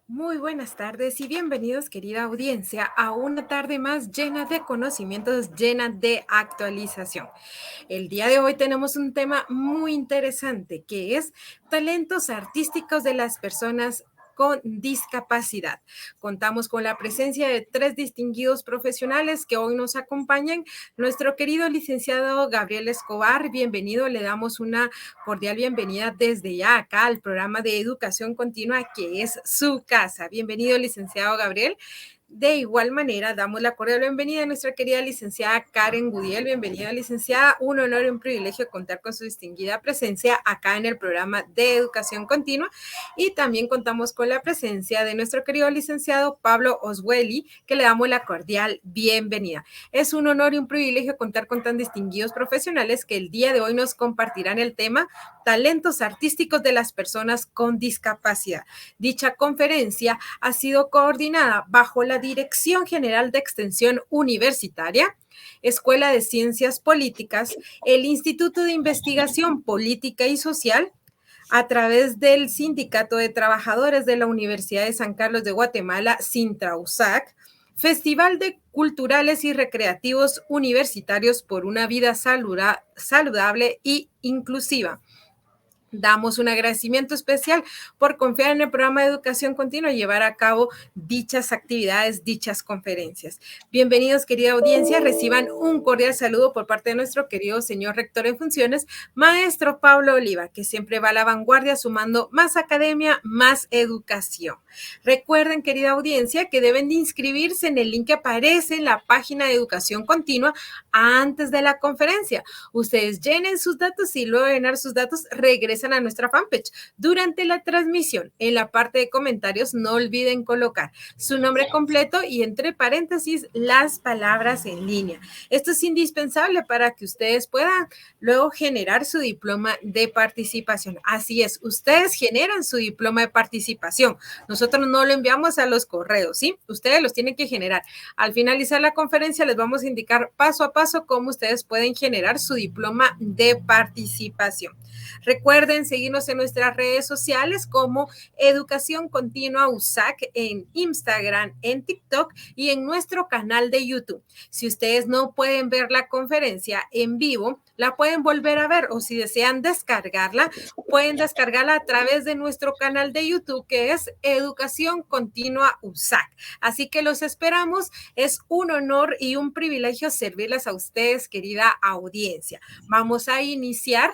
Muy buenas tardes y bienvenidos, querida audiencia, a una tarde más llena de conocimientos, llena de actualización. El día de hoy tenemos un tema muy interesante que es talentos artísticos de las personas con discapacidad. Contamos con la presencia de tres distinguidos profesionales que hoy nos acompañan. Nuestro querido licenciado Gabriel Escobar, bienvenido, le damos una cordial bienvenida desde ya acá al programa de educación continua que es su casa. Bienvenido, licenciado Gabriel. De igual manera, damos la cordial bienvenida a nuestra querida licenciada Karen Gudiel. Bienvenida, licenciada. Un honor y un privilegio contar con su distinguida presencia acá en el programa de Educación Continua. Y también contamos con la presencia de nuestro querido licenciado Pablo Oswelli, que le damos la cordial bienvenida. Es un honor y un privilegio contar con tan distinguidos profesionales que el día de hoy nos compartirán el tema talentos artísticos de las personas con discapacidad. Dicha conferencia ha sido coordinada bajo la Dirección General de Extensión Universitaria, Escuela de Ciencias Políticas, el Instituto de Investigación Política y Social, a través del Sindicato de Trabajadores de la Universidad de San Carlos de Guatemala, Sintrausac, Festival de Culturales y Recreativos Universitarios por una Vida Saludable y Inclusiva. Damos un agradecimiento especial por confiar en el programa de educación continua y llevar a cabo dichas actividades, dichas conferencias. Bienvenidos, querida audiencia. Reciban un cordial saludo por parte de nuestro querido señor rector en funciones, maestro Pablo Oliva, que siempre va a la vanguardia sumando más academia, más educación. Recuerden, querida audiencia, que deben de inscribirse en el link que aparece en la página de educación continua antes de la conferencia. Ustedes llenen sus datos y luego de llenar sus datos regresan a nuestra fanpage. Durante la transmisión, en la parte de comentarios, no olviden colocar su nombre completo y entre paréntesis las palabras en línea. Esto es indispensable para que ustedes puedan luego generar su diploma de participación. Así es, ustedes generan su diploma de participación. Nosotros no lo enviamos a los correos, ¿sí? Ustedes los tienen que generar. Al finalizar la conferencia les vamos a indicar paso a paso cómo ustedes pueden generar su diploma de participación. Recuerden seguirnos en nuestras redes sociales como Educación Continua USAC en Instagram, en TikTok y en nuestro canal de YouTube. Si ustedes no pueden ver la conferencia en vivo, la pueden volver a ver o si desean descargarla, pueden descargarla a través de nuestro canal de YouTube que es Educación Continua USAC. Así que los esperamos. Es un honor y un privilegio servirles a ustedes, querida audiencia. Vamos a iniciar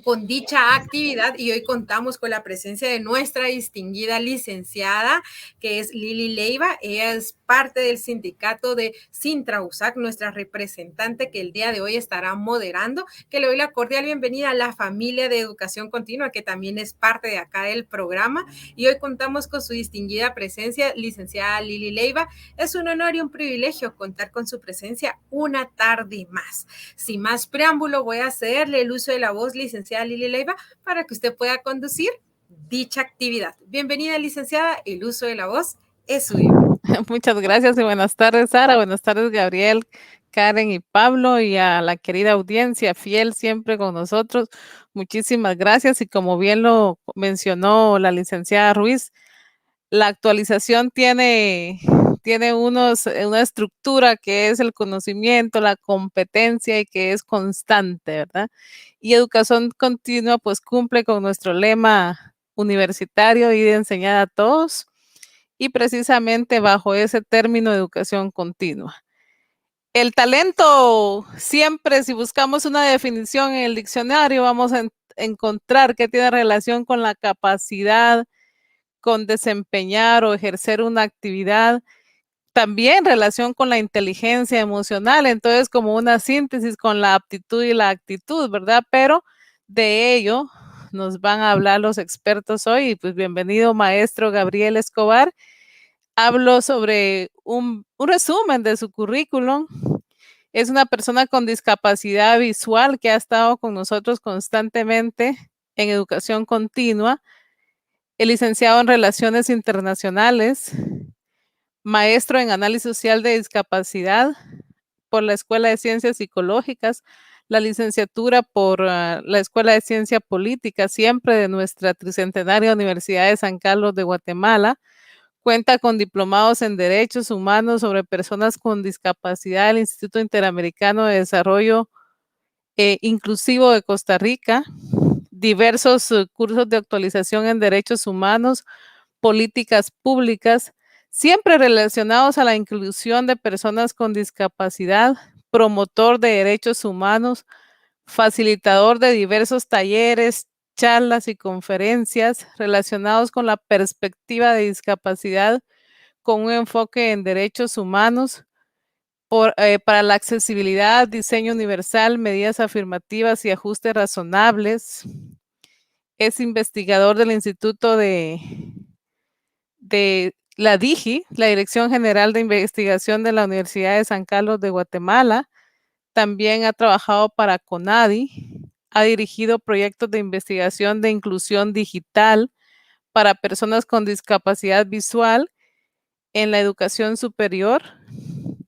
con dicha actividad y hoy contamos con la presencia de nuestra distinguida licenciada que es Lili Leiva. Ella es parte del sindicato de Sintrausac, nuestra representante que el día de hoy estará moderando, que le doy la cordial bienvenida a la familia de educación continua que también es parte de acá del programa y hoy contamos con su distinguida presencia, licenciada Lili Leiva. Es un honor y un privilegio contar con su presencia una tarde más. Sin más preámbulo, voy a cederle el uso de la voz, licenciada Lili Leiva, para que usted pueda conducir dicha actividad. Bienvenida, licenciada, el uso de la voz es suyo. Muchas gracias y buenas tardes, Sara. Buenas tardes, Gabriel, Karen y Pablo, y a la querida audiencia fiel siempre con nosotros. Muchísimas gracias. Y como bien lo mencionó la licenciada Ruiz, la actualización tiene una estructura que es el conocimiento, la competencia y que es constante, ¿verdad? Y educación continua pues cumple con nuestro lema universitario y de enseñar a todos y precisamente bajo ese término de educación continua. El talento, siempre si buscamos una definición en el diccionario, vamos a encontrar que tiene relación con la capacidad, con desempeñar o ejercer una actividad, también relación con la inteligencia emocional, entonces como una síntesis con la aptitud y la actitud, ¿verdad? Pero de ello nos van a hablar los expertos hoy, y pues bienvenido maestro Gabriel Escobar. Hablo sobre un resumen de su currículum. Es una persona con discapacidad visual que ha estado con nosotros constantemente en educación continua, el licenciado en Relaciones Internacionales, maestro en Análisis Social de Discapacidad por la Escuela de Ciencias Psicológicas, la licenciatura por la Escuela de Ciencia Política, siempre de nuestra tricentenaria Universidad de San Carlos de Guatemala. Cuenta con diplomados en Derechos Humanos sobre Personas con Discapacidad del Instituto Interamericano de Desarrollo Inclusivo de Costa Rica, diversos cursos de actualización en derechos humanos, políticas públicas, siempre relacionados a la inclusión de personas con discapacidad, promotor de derechos humanos, facilitador de diversos talleres, charlas y conferencias relacionados con la perspectiva de discapacidad con un enfoque en derechos humanos, para la accesibilidad, diseño universal, medidas afirmativas y ajustes razonables. Es investigador del Instituto de la DIGI, la Dirección General de Investigación de la Universidad de San Carlos de Guatemala. También ha trabajado para CONADI, ha dirigido proyectos de investigación de inclusión digital para personas con discapacidad visual en la educación superior.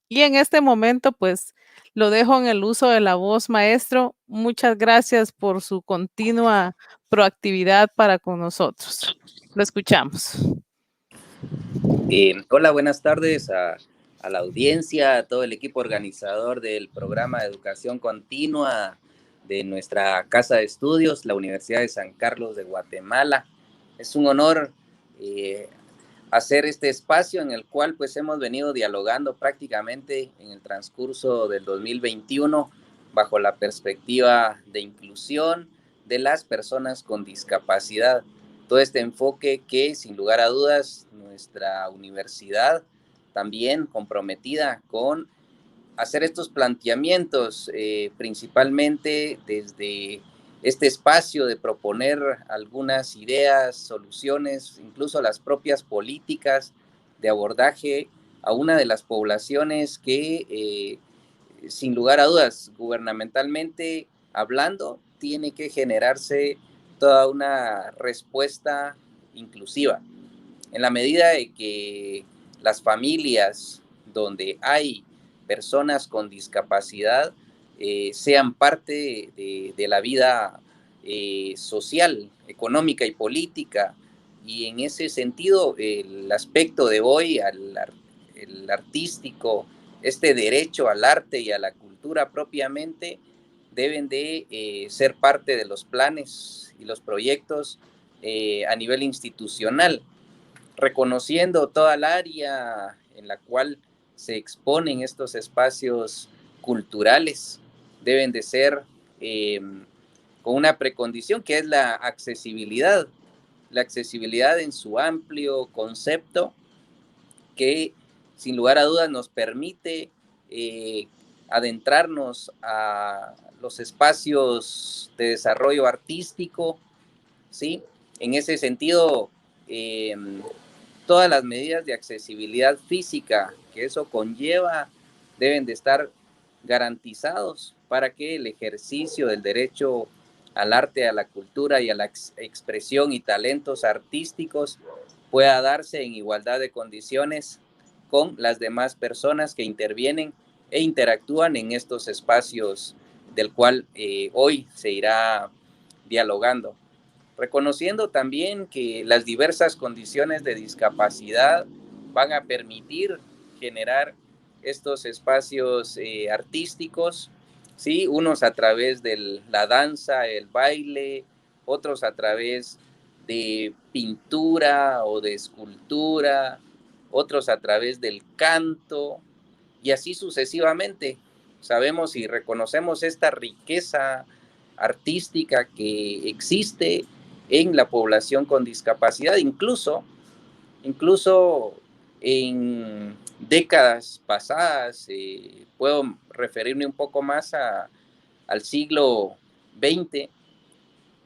Y en este momento, pues, lo dejo en el uso de la voz, maestro. Muchas gracias por su continua proactividad para con nosotros. Lo escuchamos. Hola, buenas tardes a la audiencia, a todo el equipo organizador del programa de educación continua de nuestra casa de estudios, la Universidad de San Carlos de Guatemala. Es un honor hacer este espacio en el cual pues hemos venido dialogando prácticamente en el transcurso del 2021 bajo la perspectiva de inclusión de las personas con discapacidad. Todo este enfoque que sin lugar a dudas nuestra universidad también comprometida con hacer estos planteamientos, principalmente desde este espacio de proponer algunas ideas, soluciones, incluso las propias políticas de abordaje a una de las poblaciones que, sin lugar a dudas, gubernamentalmente hablando, tiene que generarse toda una respuesta inclusiva. En la medida de que las familias donde hay personas con discapacidad sean parte de la vida social, económica y política. Y en ese sentido, el aspecto de hoy, el artístico, este derecho al arte y a la cultura propiamente, deben de ser parte de los planes y los proyectos a nivel institucional, reconociendo toda el área en la cual se exponen estos espacios culturales. Deben de ser con una precondición que es la accesibilidad en su amplio concepto, que sin lugar a dudas nos permite adentrarnos a los espacios de desarrollo artístico, ¿sí? En ese sentido, todas las medidas de accesibilidad física que eso conlleva deben de estar garantizados para que el ejercicio del derecho al arte, a la cultura y a la expresión y talentos artísticos pueda darse en igualdad de condiciones con las demás personas que intervienen e interactúan en estos espacios del cual hoy se irá dialogando. Reconociendo también que las diversas condiciones de discapacidad van a permitir generar estos espacios artísticos, ¿sí? Unos a través de la danza, el baile, otros a través de pintura o de escultura, otros a través del canto, y así sucesivamente. Sabemos y reconocemos esta riqueza artística que existe en la población con discapacidad, incluso en décadas pasadas, puedo referirme un poco más al siglo XX.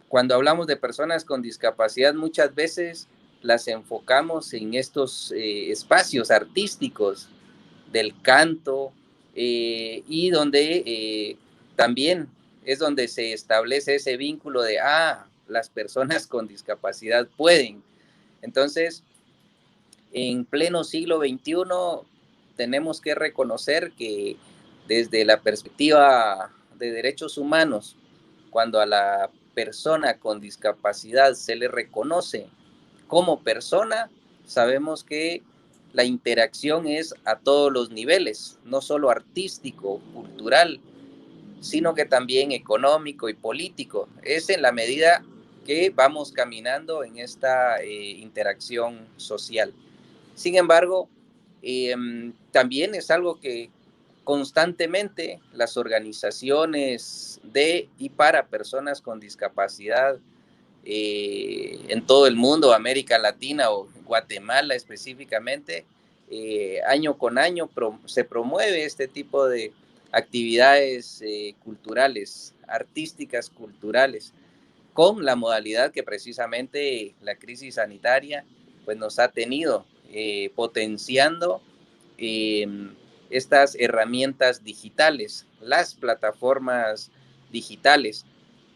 Cuando hablamos de personas con discapacidad, muchas veces las enfocamos en estos espacios artísticos del canto, y donde también es donde se establece ese vínculo de, las personas con discapacidad pueden. Entonces, en pleno siglo XXI, tenemos que reconocer que desde la perspectiva de derechos humanos, cuando a la persona con discapacidad se le reconoce como persona, sabemos que la interacción es a todos los niveles, no solo artístico, cultural, sino que también económico y político. Es en la medida que vamos caminando en esta interacción social. Sin embargo, también es algo que constantemente las organizaciones de y para personas con discapacidad en todo el mundo, América Latina o Guatemala específicamente, año con año se promueve este tipo de actividades culturales, artísticas culturales, con la modalidad que precisamente la crisis sanitaria pues, nos ha tenido potenciando estas herramientas digitales, las plataformas digitales.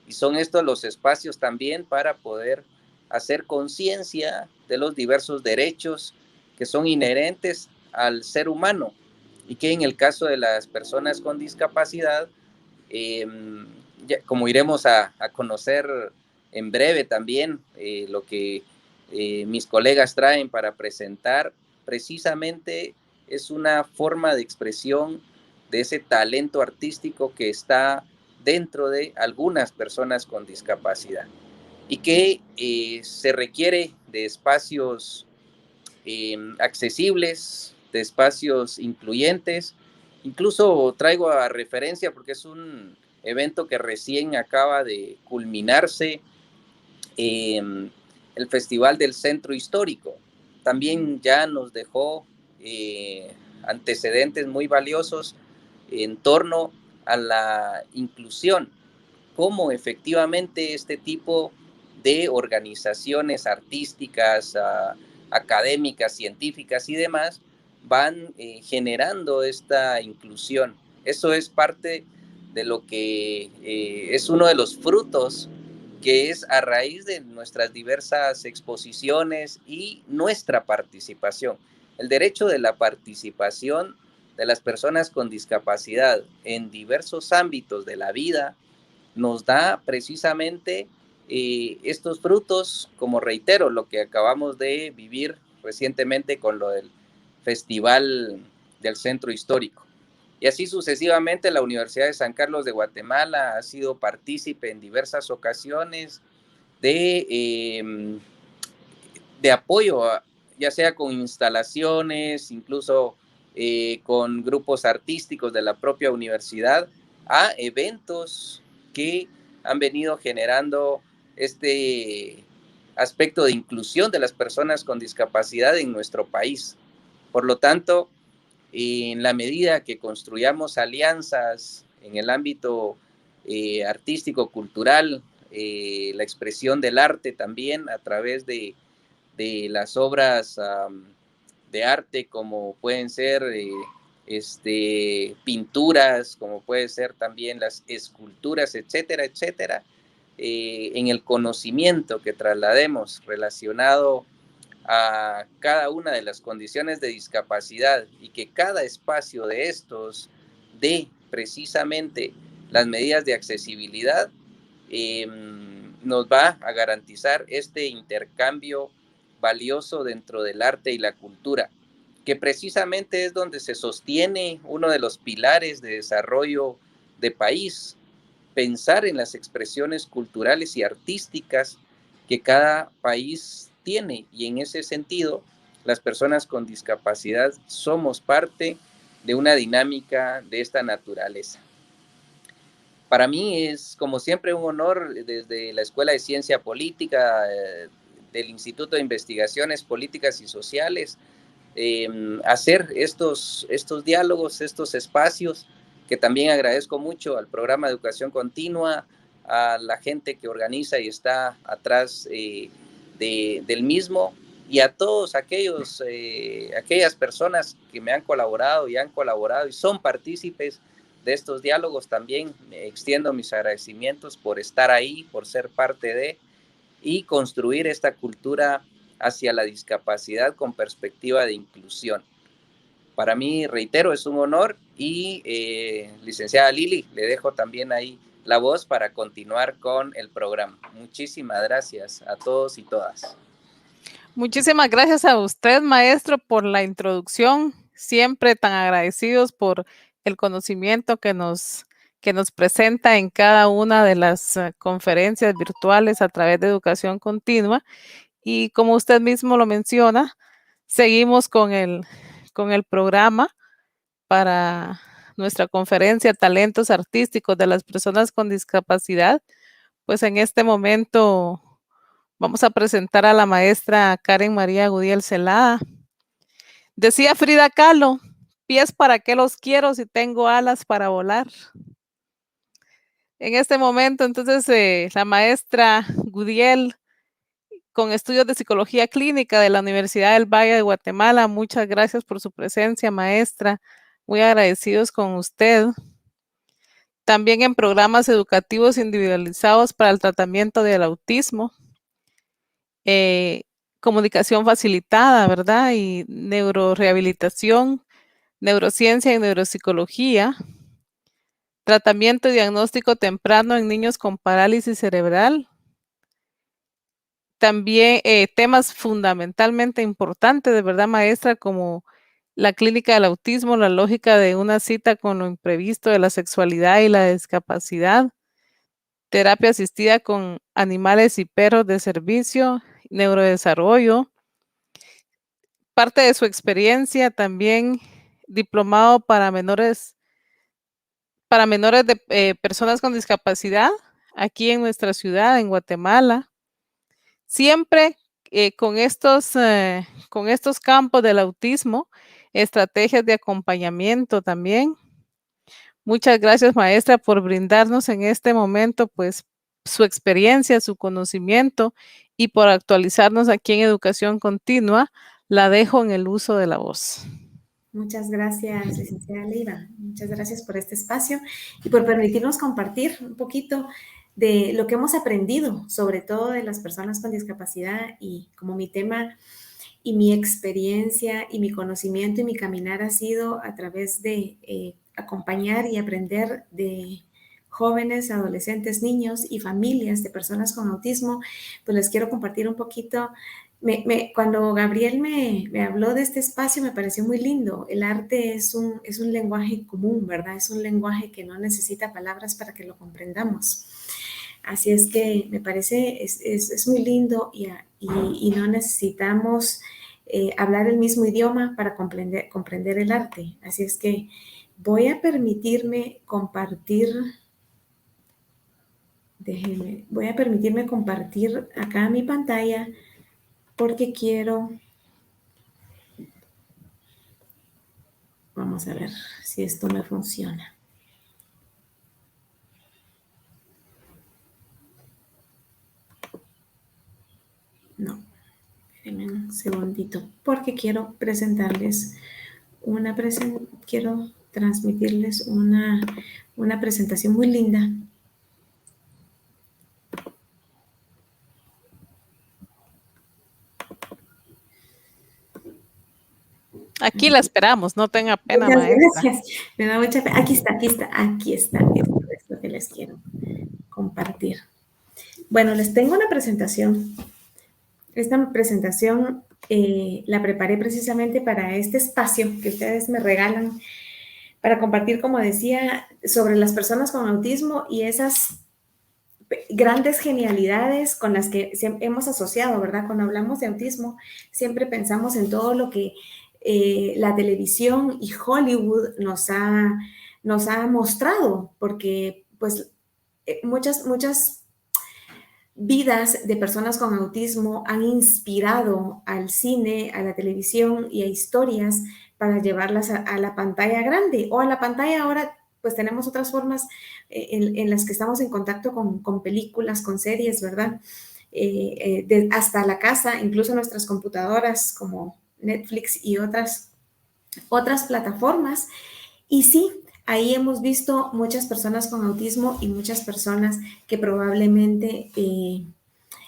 Y son estos los espacios también para poder hacer conciencia de los diversos derechos que son inherentes al ser humano y que en el caso de las personas con discapacidad, como iremos a conocer en breve también lo que mis colegas traen para presentar, precisamente es una forma de expresión de ese talento artístico que está dentro de algunas personas con discapacidad y que se requiere de espacios accesibles, de espacios incluyentes. Incluso traigo a referencia, porque es un evento que recién acaba de culminarse, el Festival del Centro Histórico. También ya nos dejó antecedentes muy valiosos en torno a la inclusión, cómo efectivamente este tipo de organizaciones artísticas, académicas, científicas y demás van generando esta inclusión. Eso es parte de lo que es uno de los frutos que es a raíz de nuestras diversas exposiciones y nuestra participación. El derecho de la participación de las personas con discapacidad en diversos ámbitos de la vida nos da precisamente estos frutos, como reitero, lo que acabamos de vivir recientemente con lo del Festival del Centro Histórico. Y así sucesivamente la Universidad de San Carlos de Guatemala ha sido partícipe en diversas ocasiones de apoyo, ya sea con instalaciones, incluso con grupos artísticos de la propia universidad, a eventos que han venido generando este aspecto de inclusión de las personas con discapacidad en nuestro país. Por lo tanto, en la medida que construyamos alianzas en el ámbito artístico, cultural, la expresión del arte también a través de las obras de arte, como pueden ser pinturas, como pueden ser también las esculturas, etcétera, etcétera, en el conocimiento que traslademos relacionado a cada una de las condiciones de discapacidad y que cada espacio de estos dé precisamente las medidas de accesibilidad, nos va a garantizar este intercambio valioso dentro del arte y la cultura, que precisamente es donde se sostiene uno de los pilares de desarrollo de país, pensar en las expresiones culturales y artísticas que cada país tiene, y en ese sentido las personas con discapacidad somos parte de una dinámica de esta naturaleza. Para mí es, como siempre, un honor desde la Escuela de Ciencia Política del Instituto de Investigaciones Políticas y Sociales hacer estos diálogos, estos espacios, que también agradezco mucho al programa de Educación Continua, a la gente que organiza y está atrás del mismo, y a todos aquellas personas que me han colaborado y son partícipes de estos diálogos. También extiendo mis agradecimientos por estar ahí, por ser parte de y construir esta cultura hacia la discapacidad con perspectiva de inclusión. para mí, reitero, es un honor y licenciada Lili, le dejo también ahí la voz para continuar con el programa. Muchísimas gracias a todos y todas. Muchísimas gracias a usted, maestro, por la introducción. Siempre tan agradecidos por el conocimiento que nos presenta en cada una de las conferencias virtuales a través de educación continua. Y como usted mismo lo menciona, seguimos con el programa para nuestra conferencia Talentos Artísticos de las Personas con Discapacidad. Pues en este momento vamos a presentar a la maestra Karen María Gudiel Celada. Decía Frida Kahlo, pies para qué los quiero si tengo alas para volar. En este momento, entonces, la maestra Gudiel, con estudios de psicología clínica de la Universidad del Valle de Guatemala, muchas gracias por su presencia, maestra. Muy agradecidos con usted. También en programas educativos individualizados para el tratamiento del autismo. Comunicación facilitada, ¿verdad? Y neurorehabilitación, neurociencia y neuropsicología, tratamiento y diagnóstico temprano en niños con parálisis cerebral. También temas fundamentalmente importantes, de verdad, maestra, como la clínica del autismo, la lógica de una cita con lo imprevisto de la sexualidad y la discapacidad, terapia asistida con animales y perros de servicio, neurodesarrollo, parte de su experiencia también diplomado para menores de personas con discapacidad aquí en nuestra ciudad, en Guatemala. Siempre con estos campos del autismo, estrategias de acompañamiento también. Muchas gracias, maestra, por brindarnos en este momento, pues, su experiencia, su conocimiento y por actualizarnos aquí en Educación Continua. La dejo en el uso de la voz. Muchas gracias, licenciada Leiva. Muchas gracias por este espacio y por permitirnos compartir un poquito de lo que hemos aprendido, sobre todo de las personas con discapacidad, y como mi tema y mi experiencia y mi conocimiento y mi caminar ha sido a través de acompañar y aprender de jóvenes, adolescentes, niños y familias de personas con autismo. Pues les quiero compartir un poquito. Cuando Gabriel me habló de este espacio, me pareció muy lindo. El arte es un lenguaje común, ¿verdad? Es un lenguaje que no necesita palabras para que lo comprendamos. Así es que me parece, es muy lindo y no necesitamos hablar el mismo idioma para comprender el arte. Así es que voy a permitirme compartir, voy a permitirme compartir acá mi pantalla porque quiero, vamos a ver si esto me funciona. No, espérenme un segundito, porque quiero presentarles quiero transmitirles una presentación muy linda. Aquí la esperamos, no tenga pena, Muchas maestra. gracias. Me da mucha pena. Aquí está. Esto es lo que les quiero compartir. Bueno, les tengo una presentación. Esta presentación la preparé precisamente para este espacio que ustedes me regalan para compartir, como decía, sobre las personas con autismo y esas grandes genialidades con las que hemos asociado, ¿verdad? Cuando hablamos de autismo, siempre pensamos en todo lo que la televisión y Hollywood nos ha mostrado, porque pues muchas vidas de personas con autismo han inspirado al cine, a la televisión y a historias para llevarlas a la pantalla grande o a la pantalla ahora. Pues tenemos otras formas en las que estamos en contacto con películas, con series, ¿verdad? Hasta la casa, incluso nuestras computadoras como Netflix y otras plataformas. Y sí, ahí hemos visto muchas personas con autismo y muchas personas que probablemente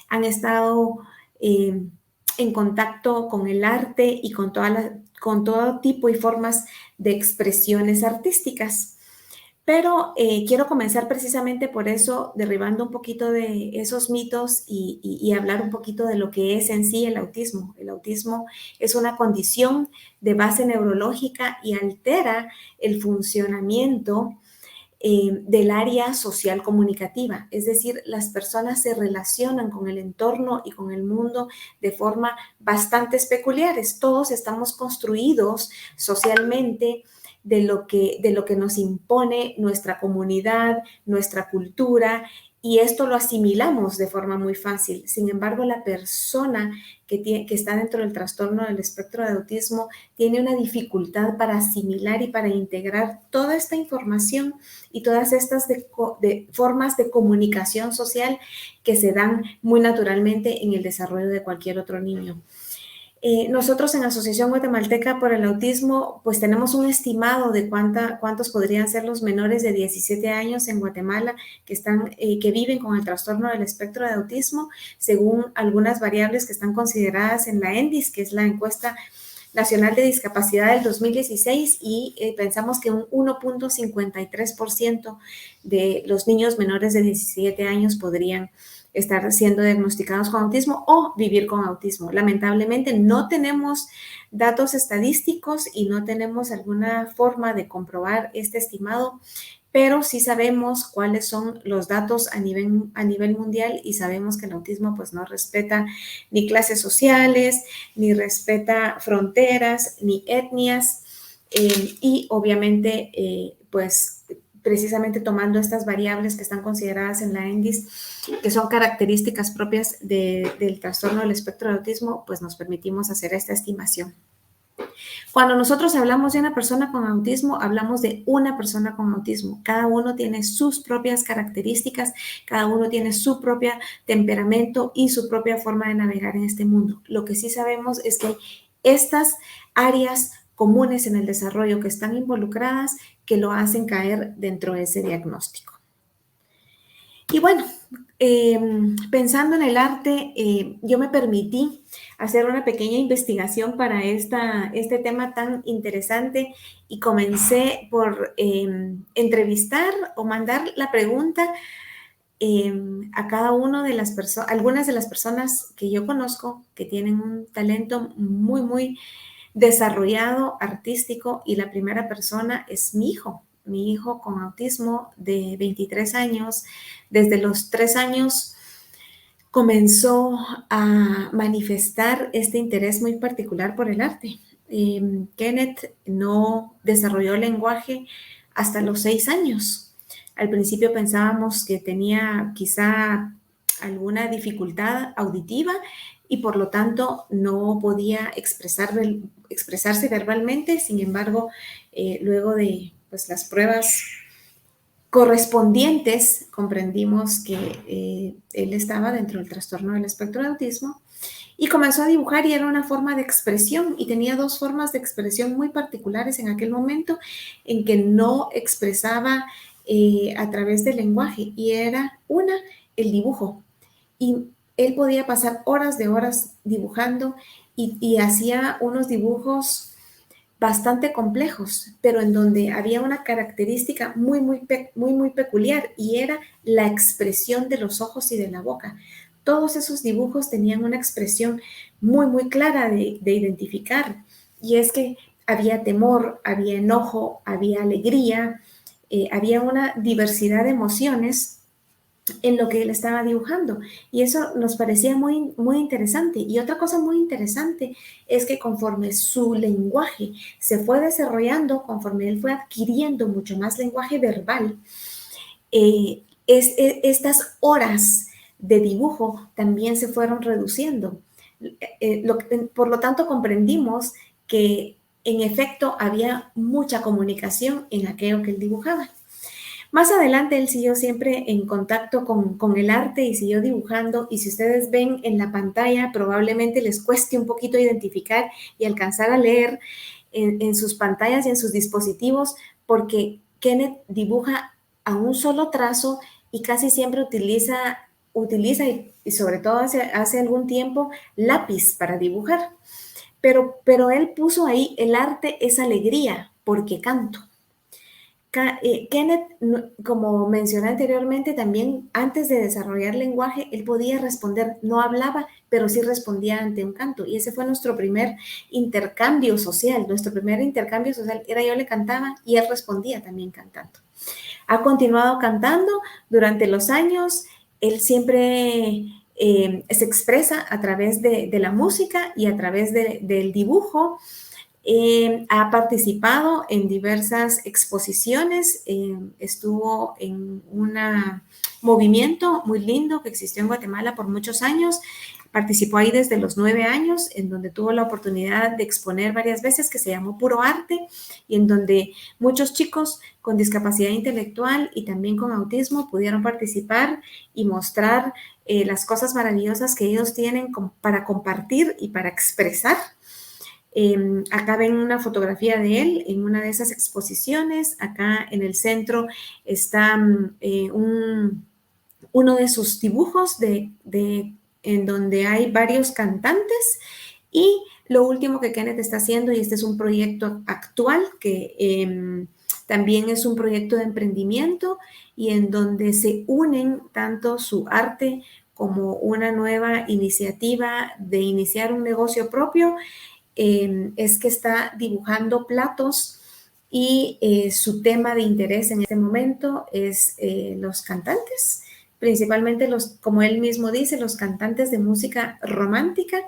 han estado en contacto con el arte y con con todo tipo y formas de expresiones artísticas. Pero quiero comenzar precisamente por eso, derribando un poquito de esos mitos y hablar un poquito de lo que es en sí el autismo. El autismo es una condición de base neurológica y altera el funcionamiento del área social comunicativa. Es decir, las personas se relacionan con el entorno y con el mundo de forma bastante peculiares. Todos estamos construidos socialmente de lo que nos impone nuestra comunidad, nuestra cultura, y esto lo asimilamos de forma muy fácil. Sin embargo, la persona que está dentro del trastorno del espectro de autismo tiene una dificultad para asimilar y para integrar toda esta información y todas estas formas de comunicación social que se dan muy naturalmente en el desarrollo de cualquier otro niño. Nosotros en Asociación Guatemalteca por el Autismo, pues tenemos un estimado de cuántos podrían ser los menores de 17 años en Guatemala que viven con el trastorno del espectro de autismo, según algunas variables que están consideradas en la ENDIS, que es la encuesta nacional de discapacidad del 2016, y pensamos que un 1.53% de los niños menores de 17 años podrían estar siendo diagnosticados con autismo o vivir con autismo. Lamentablemente no tenemos datos estadísticos y no tenemos alguna forma de comprobar este estimado, pero sí sabemos cuáles son los datos a nivel mundial y sabemos que el autismo pues no respeta ni clases sociales, ni respeta fronteras, ni etnias, y obviamente pues precisamente tomando estas variables que están consideradas en la ENDIS, que son características propias del trastorno del espectro de autismo, pues nos permitimos hacer esta estimación. Cuando nosotros hablamos de una persona con autismo, hablamos de una persona con autismo. Cada uno tiene sus propias características, cada uno tiene su propio temperamento y su propia forma de navegar en este mundo. Lo que sí sabemos es que hay estas áreas comunes en el desarrollo que están involucradas que lo hacen caer dentro de ese diagnóstico. Y bueno, pensando en el arte, yo me permití hacer una pequeña investigación para este tema tan interesante y comencé por entrevistar o mandar la pregunta a cada una de las personas, algunas de las personas que yo conozco que tienen un talento muy, muy desarrollado artístico, y la primera persona es mi hijo con autismo de 23 años. Desde los 3 años comenzó a manifestar este interés muy particular por el arte. Kenneth no desarrolló lenguaje hasta los 6 años. Al principio pensábamos que tenía quizá alguna dificultad auditiva y por lo tanto no podía expresarse verbalmente. Sin embargo, luego de pues, las pruebas correspondientes, comprendimos que él estaba dentro del trastorno del espectro de autismo y comenzó a dibujar, y era una forma de expresión, y tenía 2 formas de expresión muy particulares en aquel momento en que no expresaba a través del lenguaje, y era una, el dibujo. Y él podía pasar horas de horas dibujando y hacía unos dibujos bastante complejos, pero en donde había una característica muy, muy peculiar, y era la expresión de los ojos y de la boca. Todos esos dibujos tenían una expresión muy, muy clara de identificar, y es que había temor, había enojo, había alegría, había una diversidad de emociones en lo que él estaba dibujando, y eso nos parecía muy, muy interesante. Y otra cosa muy interesante es que conforme su lenguaje se fue desarrollando, conforme él fue adquiriendo mucho más lenguaje verbal, estas horas de dibujo también se fueron reduciendo. Por lo tanto, comprendimos que en efecto había mucha comunicación en aquello que él dibujaba. Más adelante él siguió siempre en contacto con el arte y siguió dibujando, y si ustedes ven en la pantalla probablemente les cueste un poquito identificar y alcanzar a leer en sus pantallas y en sus dispositivos, porque Kenneth dibuja a un solo trazo y casi siempre utiliza y sobre todo hace algún tiempo lápiz para dibujar. pero él puso ahí, el arte es alegría, porque canto. Kenneth, como mencioné anteriormente, también antes de desarrollar lenguaje, él podía responder, no hablaba, pero sí respondía ante un canto. Y ese fue nuestro primer intercambio social. Nuestro primer intercambio social era yo le cantaba y él respondía también cantando. Ha continuado cantando durante los años. Él siempre se expresa a través de la música y a través del dibujo. Ha participado en diversas exposiciones, estuvo en un movimiento muy lindo que existió en Guatemala por muchos años, participó ahí desde los 9 años, en donde tuvo la oportunidad de exponer varias veces, que se llamó Puro Arte, y en donde muchos chicos con discapacidad intelectual y también con autismo pudieron participar y mostrar las cosas maravillosas que ellos tienen para compartir y para expresar. Acá ven una fotografía de él en una de esas exposiciones. Acá en el centro está uno de sus dibujos en donde hay varios cantantes. Y lo último que Kenneth está haciendo, y este es un proyecto actual que también es un proyecto de emprendimiento y en donde se unen tanto su arte como una nueva iniciativa de iniciar un negocio propio. Es que está dibujando platos y su tema de interés en este momento es los cantantes, principalmente como él mismo dice, los cantantes de música romántica.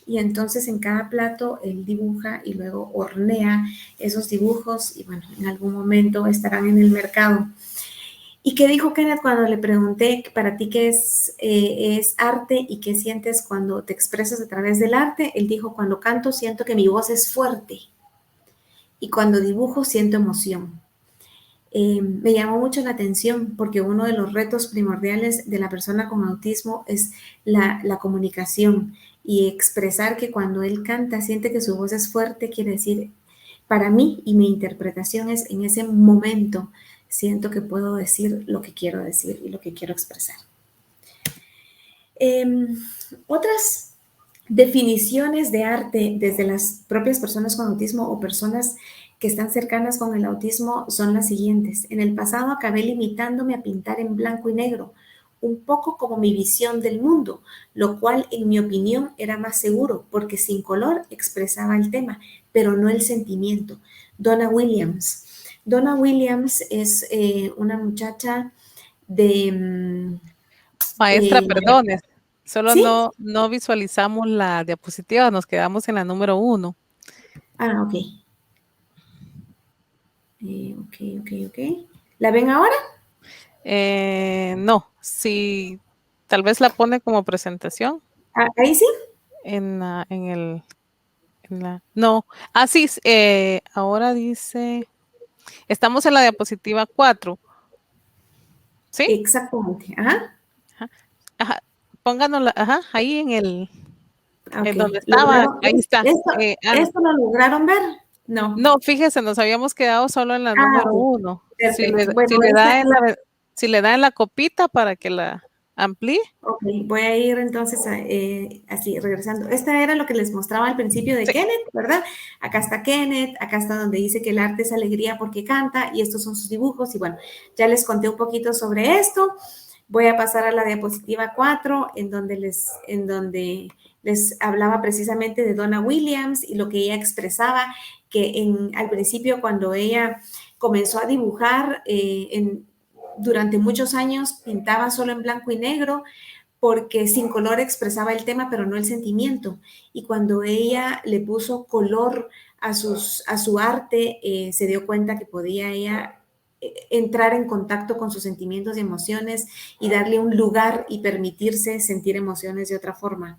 Y entonces en cada plato él dibuja y luego hornea esos dibujos y bueno, en algún momento estarán en el mercado. ¿Y qué dijo Kenneth cuando le pregunté para ti qué es arte y qué sientes cuando te expresas a través del arte? Él dijo, cuando canto siento que mi voz es fuerte y cuando dibujo siento emoción. Me llamó mucho la atención porque uno de los retos primordiales de la persona con autismo es la comunicación y expresar que cuando él canta siente que su voz es fuerte, quiere decir, para mí y mi interpretación es en ese momento siento que puedo decir lo que quiero decir y lo que quiero expresar. Otras definiciones de arte desde las propias personas con autismo o personas que están cercanas con el autismo son las siguientes. En el pasado acabé limitándome a pintar en blanco y negro, un poco como mi visión del mundo, lo cual en mi opinión era más seguro porque sin color expresaba el tema, pero no el sentimiento. Donna Williams. Donna Williams es una muchacha de... Maestra, perdone, solo ¿Sí? no visualizamos la diapositiva, nos quedamos en la número 1. Ah, ok. Ok. ¿La ven ahora? No, si tal vez la pone como presentación. Ah, ahí sí. No, sí, ahora dice, estamos en la diapositiva 4, ¿sí? Exactamente. Ajá. Ajá, pónganosla, ahí en Ok. donde estaba, ¿Lograron? ahí está. ¿Esto lo lograron ver? No. No, fíjese, nos habíamos quedado solo en la Ah, número ok. 1. Perfecto. Bueno, Si le da en la copita para que la amplíe. ok, voy a ir entonces así, regresando. Esta era lo que les mostraba al principio de Sí. Kenneth, ¿verdad? Acá está Kenneth, acá está donde dice que el arte es alegría porque canta, y estos son sus dibujos, y bueno, ya les conté un poquito sobre esto. Voy a pasar a la diapositiva 4, en donde les hablaba precisamente de Donna Williams y lo que ella expresaba, que al principio cuando ella comenzó a dibujar durante muchos años pintaba solo en blanco y negro porque sin color expresaba el tema, pero no el sentimiento. Y cuando ella le puso color a su arte, se dio cuenta que podía ella entrar en contacto con sus sentimientos y emociones y darle un lugar y permitirse sentir emociones de otra forma.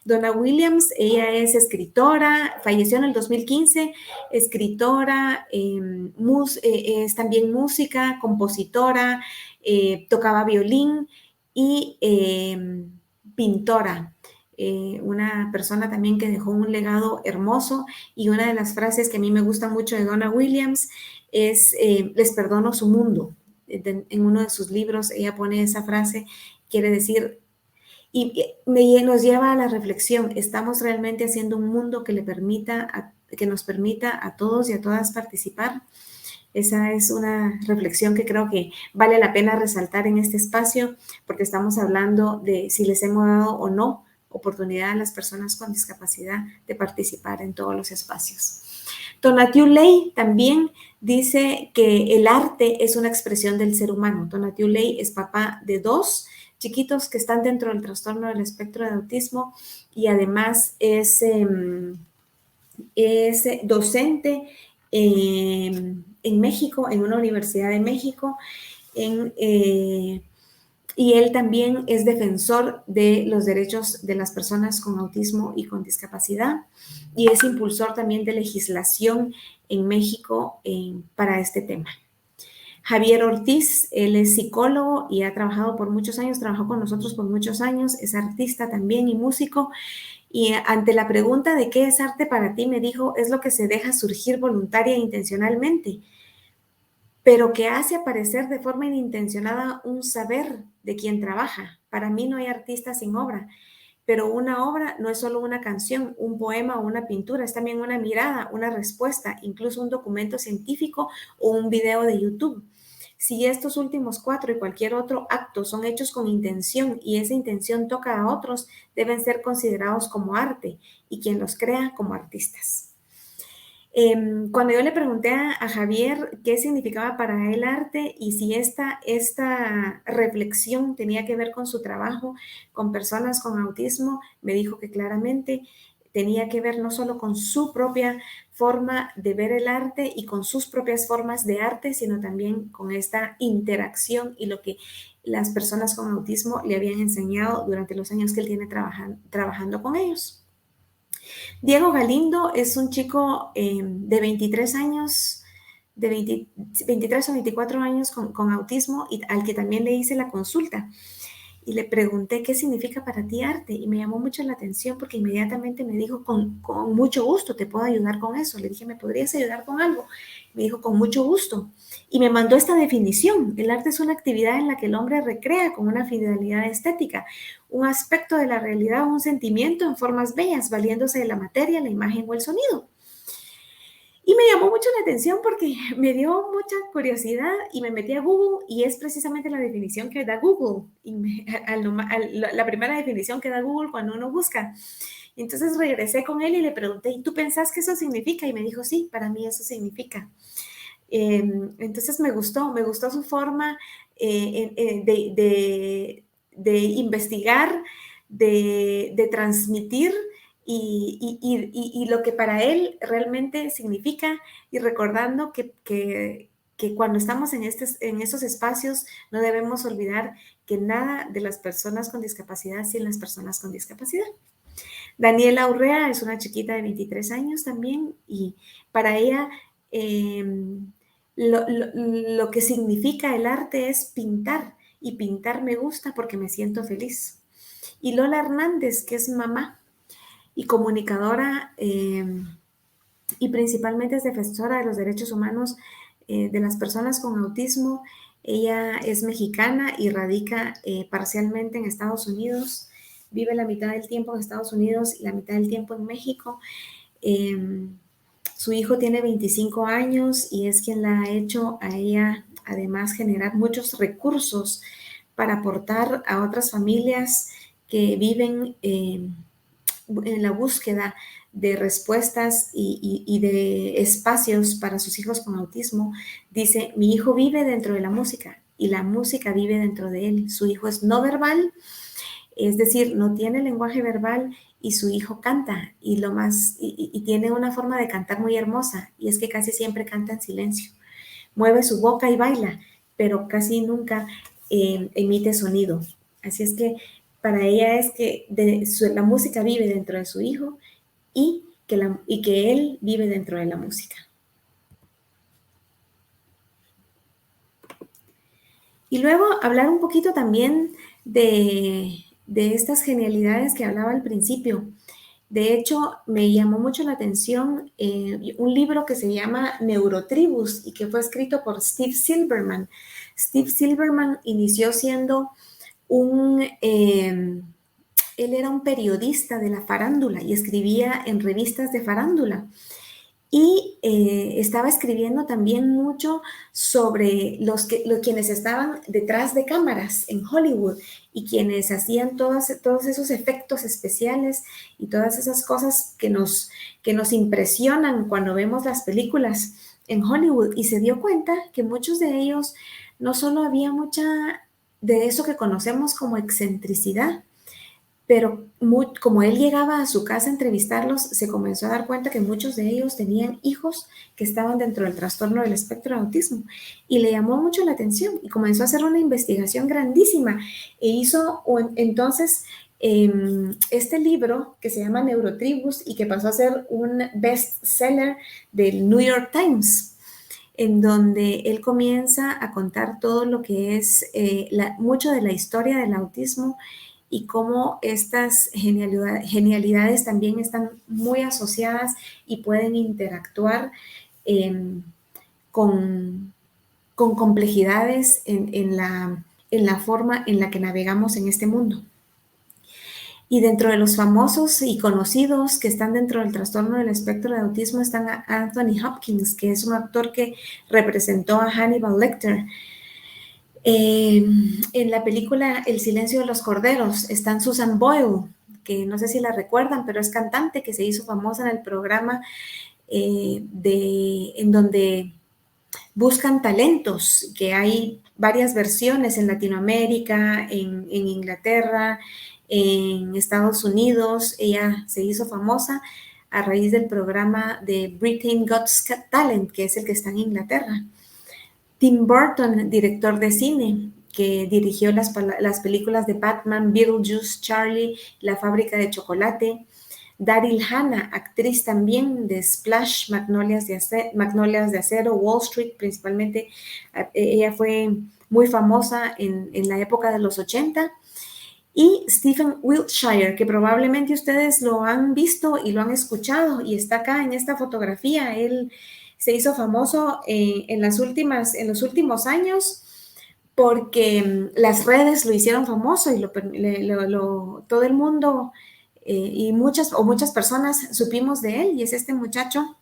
Donna Williams, ella es escritora, falleció en el 2015, escritora, es también música, compositora, tocaba violín y pintora. Una persona también que dejó un legado hermoso, y una de las frases que a mí me gusta mucho de Donna Williams es, les perdono su mundo. En uno de sus libros ella pone esa frase, quiere decir, nos lleva a la reflexión. ¿Estamos realmente haciendo un mundo que nos permita a todos y a todas participar? Esa es una reflexión que creo que vale la pena resaltar en este espacio, porque estamos hablando de si les hemos dado o no oportunidad a las personas con discapacidad de participar en todos los espacios. Tonatiuh Ley también dice que el arte es una expresión del ser humano. Tonatiuh Ley es papá de 2 chiquitos que están dentro del trastorno del espectro de autismo y además es docente en México, en una universidad de México, y él también es defensor de los derechos de las personas con autismo y con discapacidad, y es impulsor también de legislación en México para este tema. Javier Ortiz, él es psicólogo y ha trabajado por muchos años, trabajó con nosotros por muchos años, es artista también y músico, y ante la pregunta de qué es arte para ti, me dijo, es lo que se deja surgir voluntaria e intencionalmente, pero que hace aparecer de forma inintencionada un saber de quien trabaja. Para mí no hay artista sin obra, pero una obra no es solo una canción, un poema o una pintura, es también una mirada, una respuesta, incluso un documento científico o un video de YouTube. Si estos últimos 4 y cualquier otro acto son hechos con intención y esa intención toca a otros, deben ser considerados como arte y quien los crea como artistas. Cuando yo le pregunté a Javier qué significaba para él arte y si esta reflexión tenía que ver con su trabajo con personas con autismo, me dijo que claramente tenía que ver no solo con su propia forma de ver el arte y con sus propias formas de arte, sino también con esta interacción y lo que las personas con autismo le habían enseñado durante los años que él tiene trabajando con ellos. Diego Galindo es un chico de 23 años, de 23 o 24 años con autismo y al que también le hice la consulta. Y le pregunté qué significa para ti arte y me llamó mucho la atención porque inmediatamente me dijo con mucho gusto, te puedo ayudar con eso. Le dije, ¿me podrías ayudar con algo? Me dijo, con mucho gusto. Y me mandó esta definición. El arte es una actividad en la que el hombre recrea con una finalidad estética, un aspecto de la realidad o un sentimiento en formas bellas, valiéndose de la materia, la imagen o el sonido. Y me llamó mucho la atención porque me dio mucha curiosidad y me metí a Google y es precisamente la definición que da Google, la primera definición que da Google cuando uno busca. Entonces regresé con él y le pregunté, ¿y tú pensás que eso significa? Y me dijo, sí, para mí eso significa. Entonces me gustó su forma de investigar, de transmitir y lo que para él realmente significa, y recordando que cuando estamos en esos espacios no debemos olvidar que nada de las personas con discapacidad sin las personas con discapacidad. Daniela Urrea es una chiquita de 23 años también y para ella lo que significa el arte es pintar y pintar me gusta porque me siento feliz. Y Lola Hernández, que es mamá y comunicadora y principalmente es defensora de los derechos humanos de las personas con autismo. Ella es mexicana y radica parcialmente en Estados Unidos. Vive la mitad del tiempo en Estados Unidos y la mitad del tiempo en México. Su hijo tiene 25 años y es quien la ha hecho a ella, además, generar muchos recursos para aportar a otras familias que viven en la búsqueda de respuestas y de espacios para sus hijos con autismo. Dice, mi hijo vive dentro de la música y la música vive dentro de él. Su hijo es no verbal, es decir, no tiene lenguaje verbal y su hijo canta y tiene una forma de cantar muy hermosa y es que casi siempre canta en silencio. Mueve su boca y baila, pero casi nunca emite sonido. Así es que para ella es que la música vive dentro de su hijo y que él vive dentro de la música. Y luego hablar un poquito también de estas genialidades que hablaba al principio. De hecho, me llamó mucho la atención un libro que se llama Neurotribus y que fue escrito por Steve Silberman. Steve Silberman inició siendo un él era un periodista de la farándula y escribía en revistas de farándula. Y estaba escribiendo también mucho sobre quienes estaban detrás de cámaras en Hollywood y quienes hacían todos esos efectos especiales y todas esas cosas que nos impresionan cuando vemos las películas en Hollywood. Y se dio cuenta que muchos de ellos no solo había mucha de eso que conocemos como excentricidad, pero como él llegaba a su casa a entrevistarlos, se comenzó a dar cuenta que muchos de ellos tenían hijos que estaban dentro del trastorno del espectro de autismo y le llamó mucho la atención y comenzó a hacer una investigación grandísima e hizo entonces este libro que se llama Neurotribus y que pasó a ser un bestseller del New York Times, en donde él comienza a contar todo lo que es mucho de la historia del autismo y cómo estas genialidades también están muy asociadas y pueden interactuar con complejidades en la forma en la que navegamos en este mundo. Y dentro de los famosos y conocidos que están dentro del trastorno del espectro de autismo están Anthony Hopkins, que es un actor que representó a Hannibal Lecter. En la película El silencio de los corderos están Susan Boyle, que no sé si la recuerdan, pero es cantante que se hizo famosa en el programa en donde buscan talentos, que hay varias versiones en Latinoamérica, en Inglaterra, en Estados Unidos. Ella se hizo famosa a raíz del programa de Britain Got Talent, que es el que está en Inglaterra. Tim Burton, director de cine, que dirigió las películas de Batman, Beetlejuice, Charlie, La fábrica de chocolate. Daryl Hannah, actriz también de Splash, Magnolias de Acero, Wall Street, principalmente. Ella fue muy famosa en la época de los 80. Y Stephen Wiltshire, que probablemente ustedes lo han visto y lo han escuchado y está acá en esta fotografía. Él se hizo famoso en los últimos años porque las redes lo hicieron famoso y todo el mundo y muchas personas supimos de él, y es este muchacho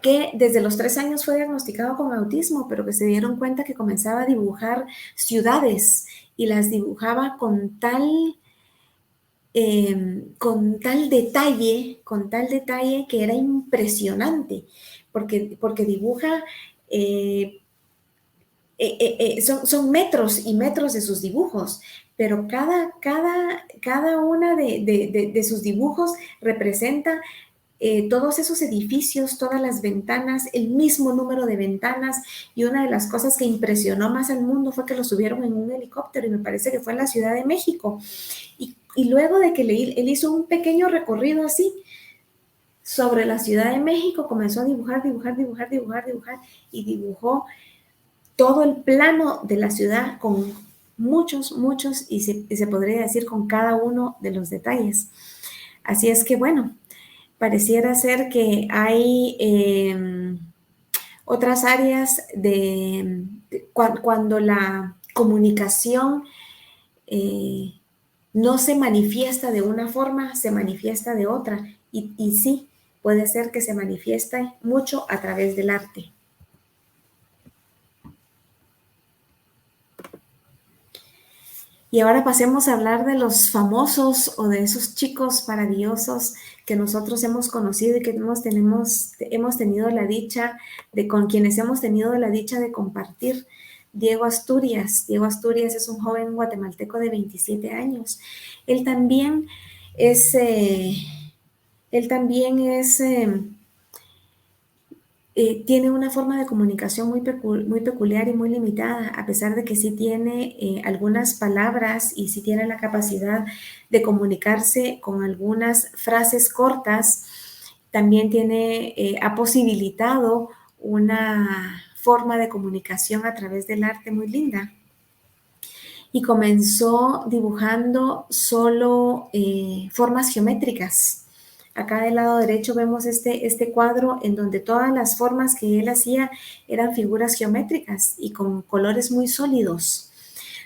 que desde los 3 años fue diagnosticado con autismo, pero que se dieron cuenta que comenzaba a dibujar ciudades y las dibujaba con tal detalle que era impresionante, porque dibuja, son metros y metros de sus dibujos, pero cada una de sus dibujos representa todos esos edificios, todas las ventanas, el mismo número de ventanas, y una de las cosas que impresionó más al mundo fue que lo subieron en un helicóptero, y me parece que fue en la Ciudad de México, y luego de que él hizo un pequeño recorrido así sobre la Ciudad de México, comenzó a dibujar, y dibujó todo el plano de la ciudad con muchos, y se podría decir con cada uno de los detalles. Así es que, bueno, pareciera ser que hay otras áreas cuando la comunicación no se manifiesta de una forma, se manifiesta de otra. Y sí, puede ser que se manifieste mucho a través del arte. Y ahora pasemos a hablar de los famosos o de esos chicos maravillosos que nosotros hemos conocido y que hemos tenido la dicha con quienes hemos tenido la dicha de compartir. Diego Asturias. Diego Asturias es un joven guatemalteco de 27 años. Él también tiene una forma de comunicación muy peculiar y muy limitada, a pesar de que sí tiene algunas palabras y sí tiene la capacidad de comunicarse con algunas frases cortas. También ha posibilitado una forma de comunicación a través del arte muy linda. Y comenzó dibujando solo formas geométricas. Acá del lado derecho vemos este cuadro en donde todas las formas que él hacía eran figuras geométricas y con colores muy sólidos.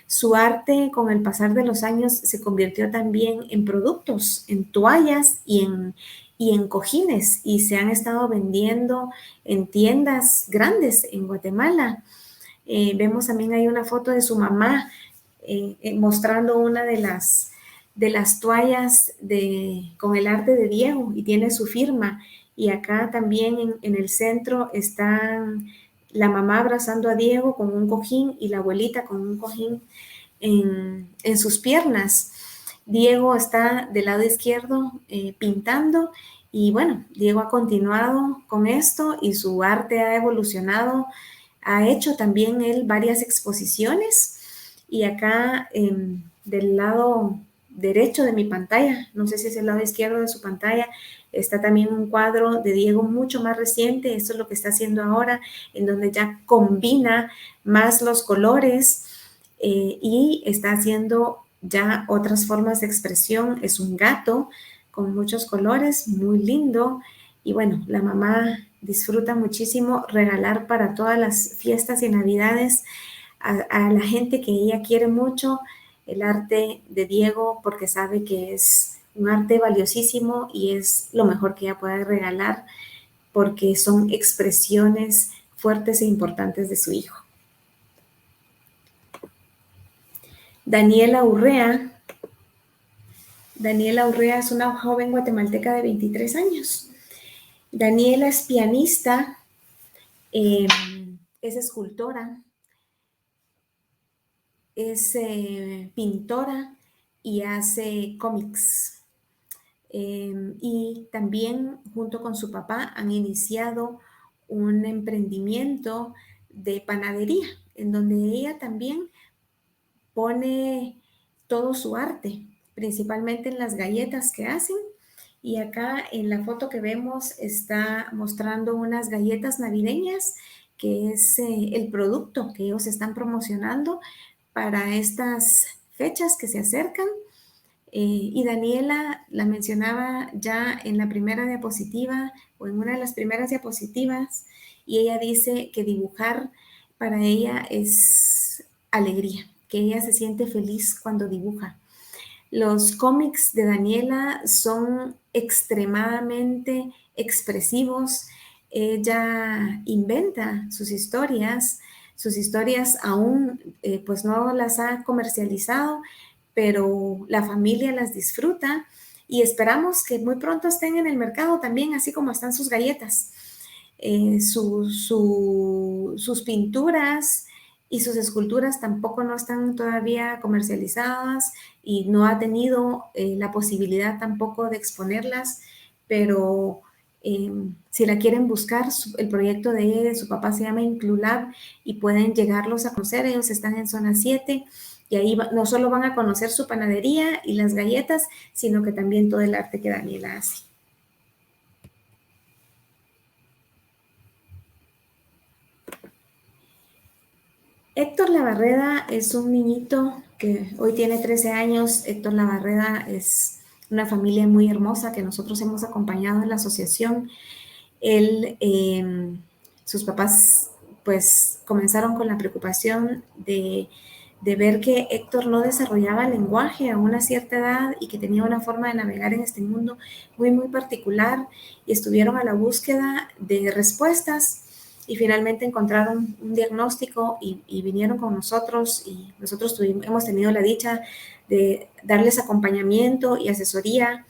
Su arte con el pasar de los años se convirtió también en productos, en toallas y en cojines, y se han estado vendiendo en tiendas grandes en Guatemala. Vemos también ahí una foto de su mamá mostrando una de las toallas con el arte de Diego, y tiene su firma. Y acá también en el centro están la mamá abrazando a Diego con un cojín y la abuelita con un cojín en sus piernas. Diego está del lado izquierdo pintando, y bueno, Diego ha continuado con esto y su arte ha evolucionado. Ha hecho también él varias exposiciones, y acá del lado derecho de mi pantalla, no sé si es el lado izquierdo de su pantalla, está también un cuadro de Diego mucho más reciente. Esto es lo que está haciendo ahora, en donde ya combina más los colores y está haciendo ya otras formas de expresión. Es un gato con muchos colores, muy lindo. Y bueno, la mamá disfruta muchísimo regalar para todas las fiestas y navidades a la gente que ella quiere mucho el arte de Diego, porque sabe que es un arte valiosísimo y es lo mejor que ella puede regalar, porque son expresiones fuertes e importantes de su hijo. Daniela Urrea es una joven guatemalteca de 23 años. Daniela es pianista, es escultora, es pintora y hace cómics. Y también junto con su papá han iniciado un emprendimiento de panadería, en donde ella también pone todo su arte, principalmente en las galletas que hacen. Y acá en la foto que vemos está mostrando unas galletas navideñas, que es el producto que ellos están promocionando para estas fechas que se acercan. Y Daniela la mencionaba ya en la primera diapositiva, o en una de las primeras diapositivas, y ella dice que dibujar para ella es alegría, que ella se siente feliz cuando dibuja. Los cómics de Daniela son extremadamente expresivos. Ella inventa sus historias aún pues no las ha comercializado, pero la familia las disfruta, y esperamos que muy pronto estén en el mercado también, así como están sus galletas. Sus pinturas y sus esculturas tampoco no están todavía comercializadas, y no ha tenido la posibilidad tampoco de exponerlas, pero si la quieren buscar, el proyecto de ella y de su papá se llama Inclulab, y pueden llegarlos a conocer. Ellos están en zona 7, y ahí no solo van a conocer su panadería y las galletas, sino que también todo el arte que Daniela hace. Héctor Labarreda es un niñito que hoy tiene 13 años. Héctor Labarreda es una familia muy hermosa que nosotros hemos acompañado en la asociación. Sus papás pues comenzaron con la preocupación de ver que Héctor no desarrollaba lenguaje a una cierta edad y que tenía una forma de navegar en este mundo muy, muy particular, y estuvieron a la búsqueda de respuestas y finalmente encontraron un diagnóstico y vinieron con nosotros, y nosotros hemos tenido la dicha de darles acompañamiento y asesoría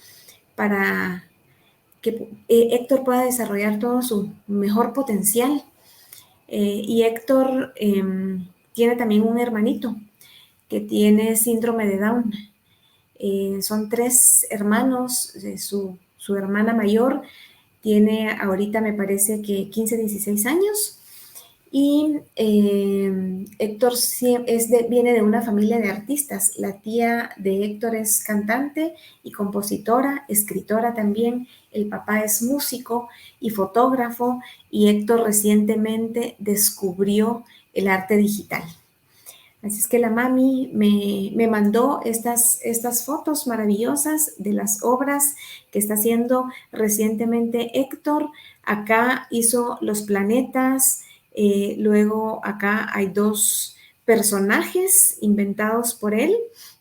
para que Héctor pueda desarrollar todo su mejor potencial. Y Héctor tiene también un hermanito que tiene síndrome de Down. Son 3 hermanos. Su hermana mayor tiene ahorita, me parece que 15, 16 años. Y Héctor viene de una familia de artistas. La tía de Héctor es cantante y compositora, escritora también. El papá es músico y fotógrafo, y Héctor recientemente descubrió el arte digital. Así es que la mami me mandó estas fotos maravillosas de las obras que está haciendo recientemente Héctor. Acá hizo los planetas, luego acá hay 2 personajes inventados por él,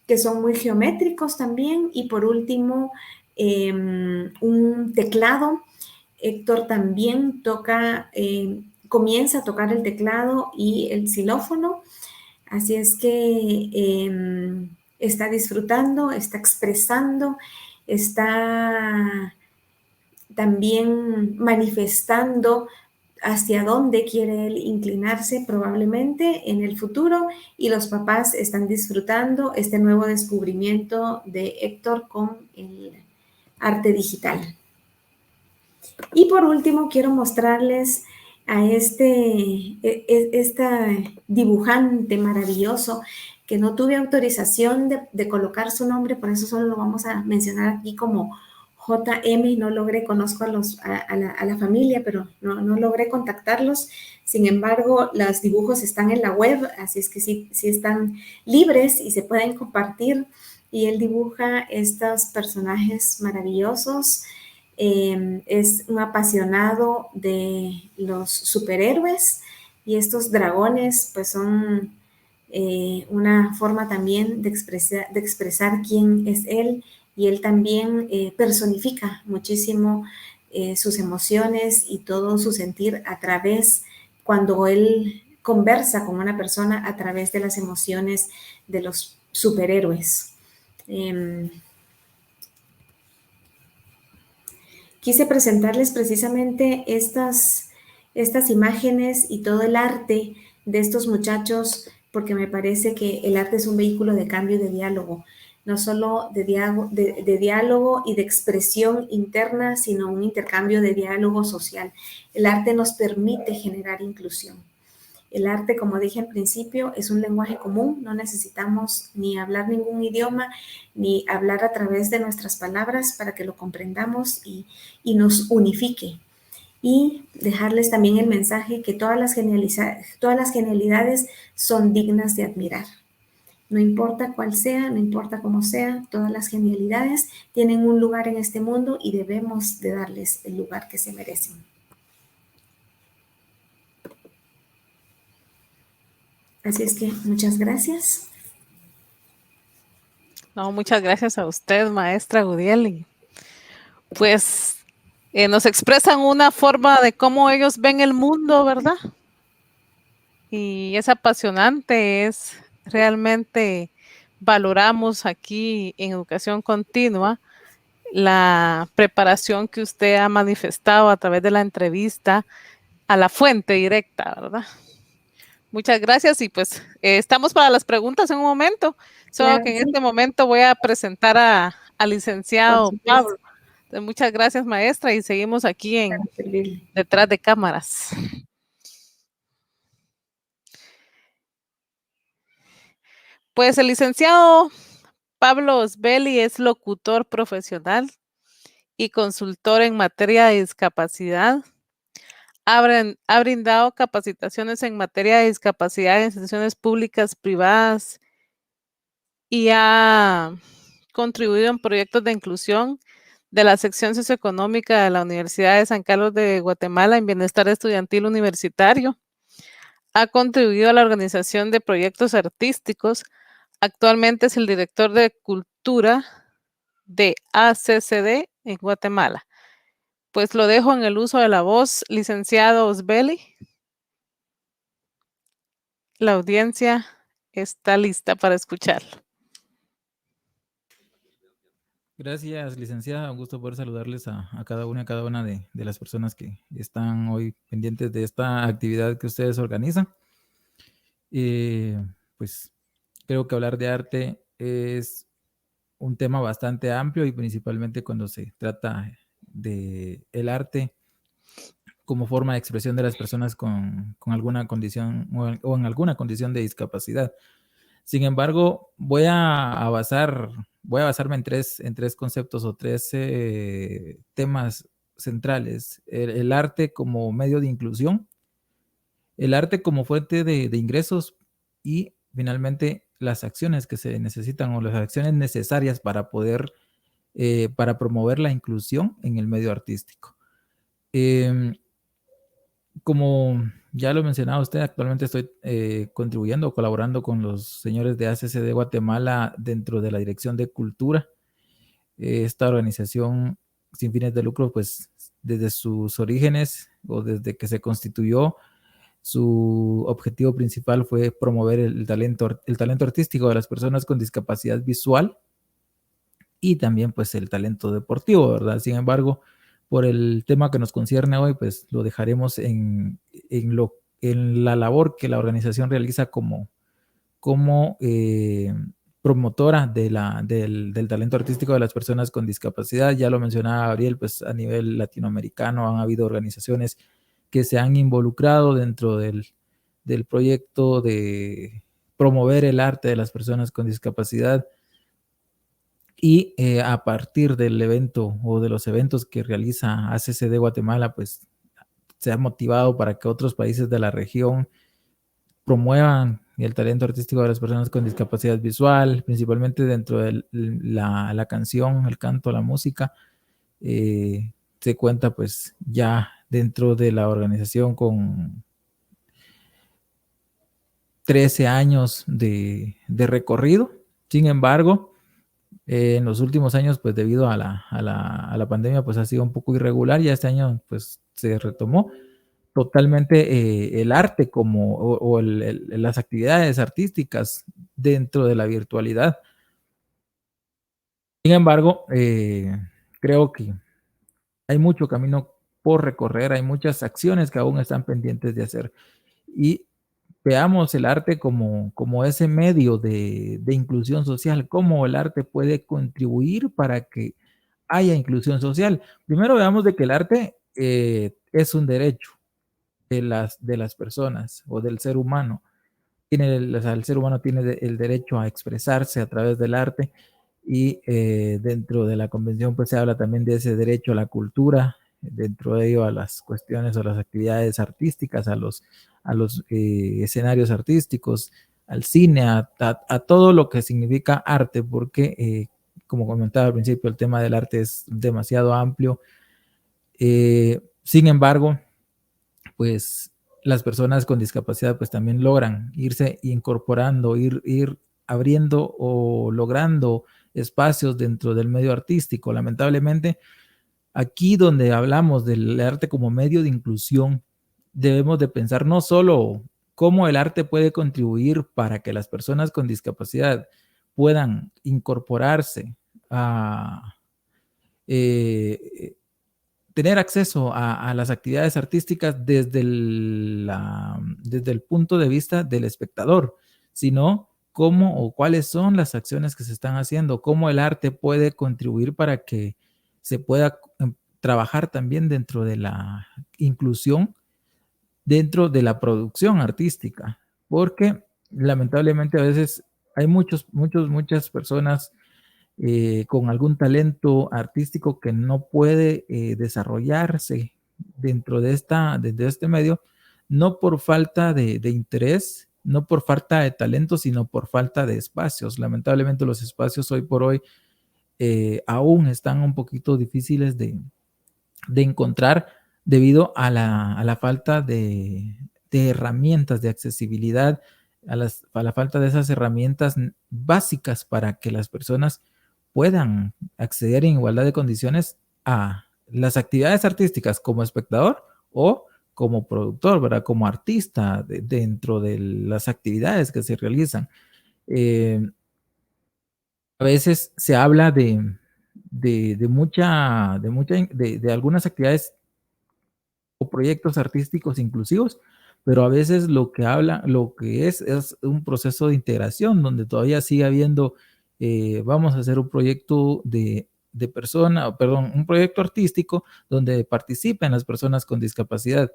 que son muy geométricos también. Y por último, un teclado. Héctor también comienza a tocar el teclado y el xilófono. Así es que está disfrutando, está expresando, está también manifestando hacia dónde quiere él inclinarse probablemente en el futuro, y los papás están disfrutando este nuevo descubrimiento de Héctor con el arte digital. Y por último, quiero mostrarles a este dibujante maravilloso que no tuve autorización de colocar su nombre, por eso solo lo vamos a mencionar aquí como JM. No logré, conozco a la familia, pero no logré contactarlos. Sin embargo, los dibujos están en la web, así es que sí están libres y se pueden compartir. Y él dibuja estos personajes maravillosos. Es un apasionado de los superhéroes, y estos dragones pues son una forma también de expresar quién es él, y él también personifica muchísimo sus emociones y todo su sentir a través, cuando él conversa con una persona, a través de las emociones de los superhéroes. Quise presentarles precisamente estas imágenes y todo el arte de estos muchachos, porque me parece que el arte es un vehículo de cambio y de diálogo, no solo de diálogo y de expresión interna, sino un intercambio de diálogo social. El arte nos permite generar inclusión. El arte, como dije al principio, es un lenguaje común. No necesitamos ni hablar ningún idioma, ni hablar a través de nuestras palabras para que lo comprendamos y nos unifique. Y dejarles también el mensaje que todas las genialidades son dignas de admirar. No importa cuál sea, no importa cómo sea, todas las genialidades tienen un lugar en este mundo y debemos de darles el lugar que se merecen. Así es que muchas gracias. No, muchas gracias a usted, maestra Gudiel. Y pues nos expresan una forma de cómo ellos ven el mundo, ¿verdad? Y es apasionante, realmente valoramos aquí en Educación Continua la preparación que usted ha manifestado a través de la entrevista a la fuente directa, ¿verdad? Muchas gracias, y pues estamos para las preguntas en un momento, solo Claro, que en sí. este momento voy a presentar al licenciado Pablo. Entonces, muchas gracias, maestra, y seguimos aquí detrás de cámaras. Pues el licenciado Pablo Osbeli es locutor profesional y consultor en materia de discapacidad. Ha brindado capacitaciones en materia de discapacidad en instituciones públicas, privadas, y ha contribuido en proyectos de inclusión de la sección socioeconómica de la Universidad de San Carlos de Guatemala en bienestar estudiantil universitario. Ha contribuido a la organización de proyectos artísticos. Actualmente es el director de cultura de ACCD en Guatemala. Pues lo dejo en el uso de la voz, licenciado Osbeli. La audiencia está lista para escucharlo. Gracias, licenciada. Un gusto poder saludarles a cada una de las personas que están hoy pendientes de esta actividad que ustedes organizan. Pues creo que hablar de arte es un tema bastante amplio, y principalmente cuando se trata de el arte como forma de expresión de las personas con alguna condición o en alguna condición de discapacidad. Sin embargo, voy a basarme en tres conceptos o tres temas centrales. El arte como medio de inclusión, el arte como fuente de ingresos, y finalmente las acciones que se necesitan o las acciones necesarias para poder, para promover la inclusión en el medio artístico. Como ya lo mencionaba usted, actualmente estoy contribuyendo, colaborando con los señores de ACC de Guatemala dentro de la Dirección de Cultura. Esta organización sin fines de lucro, pues desde sus orígenes o desde que se constituyó, su objetivo principal fue promover el talento artístico de las personas con discapacidad visual y también pues el talento deportivo, ¿verdad? Sin embargo, por el tema que nos concierne hoy, pues lo dejaremos en la labor que la organización realiza como promotora del talento artístico de las personas con discapacidad. Ya lo mencionaba Gabriel, pues a nivel latinoamericano han habido organizaciones que se han involucrado dentro del proyecto de promover el arte de las personas con discapacidad. Y a partir del evento o de los eventos que realiza ACC de Guatemala, pues se ha motivado para que otros países de la región promuevan el talento artístico de las personas con discapacidad visual, principalmente dentro de la canción, el canto, la música. Se cuenta pues ya dentro de la organización con 13 años de recorrido. Sin embargo, en los últimos años, pues debido a la pandemia, pues ha sido un poco irregular. Ya este año, pues se retomó totalmente el arte o las actividades artísticas dentro de la virtualidad. Sin embargo, creo que hay mucho camino por recorrer, hay muchas acciones que aún están pendientes de hacer. Y veamos el arte como ese medio de inclusión social, cómo el arte puede contribuir para que haya inclusión social. Primero veamos de que el arte es un derecho de las personas o del ser humano. El ser humano tiene el derecho a expresarse a través del arte y dentro de la convención pues se habla también de ese derecho a la cultura, dentro de ello a las cuestiones o las actividades artísticas, a los escenarios artísticos, al cine, a todo lo que significa arte, porque como comentaba al principio, el tema del arte es demasiado amplio. Sin embargo, pues las personas con discapacidad pues también logran irse incorporando, ir abriendo o logrando espacios dentro del medio artístico. Lamentablemente, aquí donde hablamos del arte como medio de inclusión, debemos de pensar no solo cómo el arte puede contribuir para que las personas con discapacidad puedan incorporarse a tener acceso a las actividades artísticas desde el punto de vista del espectador, sino cómo o cuáles son las acciones que se están haciendo, cómo el arte puede contribuir para que se pueda trabajar también dentro de la inclusión, dentro de la producción artística, porque lamentablemente a veces hay muchas personas con algún talento artístico que no puede desarrollarse dentro de este medio, no por falta de interés, no por falta de talento, sino por falta de espacios. Lamentablemente los espacios hoy por hoy aún están un poquito difíciles de encontrar debido a la falta de herramientas de accesibilidad, a la falta de esas herramientas básicas para que las personas puedan acceder en igualdad de condiciones a las actividades artísticas como espectador o como productor, ¿verdad? Como artista dentro de las actividades que se realizan. A veces se habla de algunas actividades o proyectos artísticos inclusivos, pero a veces lo que es un proceso de integración donde todavía sigue habiendo, vamos a hacer un proyecto un proyecto artístico donde participen las personas con discapacidad,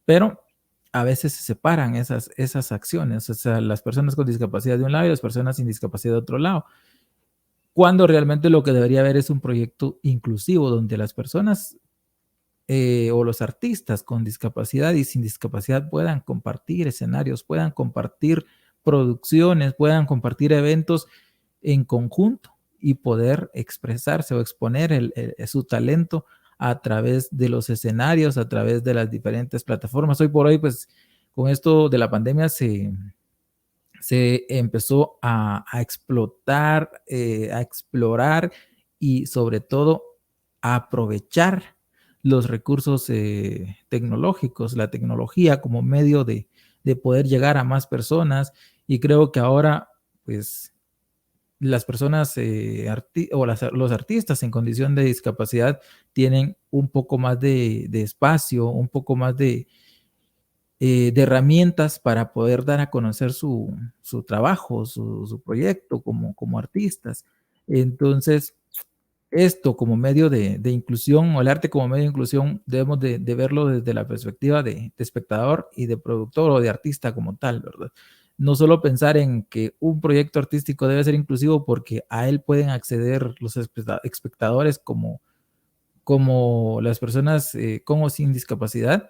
pero a veces se separan esas acciones, o sea, las personas con discapacidad de un lado y las personas sin discapacidad de otro lado, cuando realmente lo que debería haber es un proyecto inclusivo donde las personas o los artistas con discapacidad y sin discapacidad puedan compartir escenarios, puedan compartir producciones, puedan compartir eventos en conjunto y poder expresarse o exponer su talento a través de los escenarios, a través de las diferentes plataformas. Hoy por hoy, pues con esto de la pandemia se empezó a explotar, a explorar y sobre todo a aprovechar los recursos tecnológicos, la tecnología como medio de poder llegar a más personas. Y creo que ahora, pues, las personas los artistas en condición de discapacidad tienen un poco más de espacio, un poco más de herramientas para poder dar a conocer su trabajo, su proyecto como artistas. Entonces, esto como medio de inclusión, o el arte como medio de inclusión, debemos de verlo desde la perspectiva de espectador y de productor o de artista como tal, ¿verdad? No solo pensar en que un proyecto artístico debe ser inclusivo porque a él pueden acceder los espectadores como las personas con o sin discapacidad,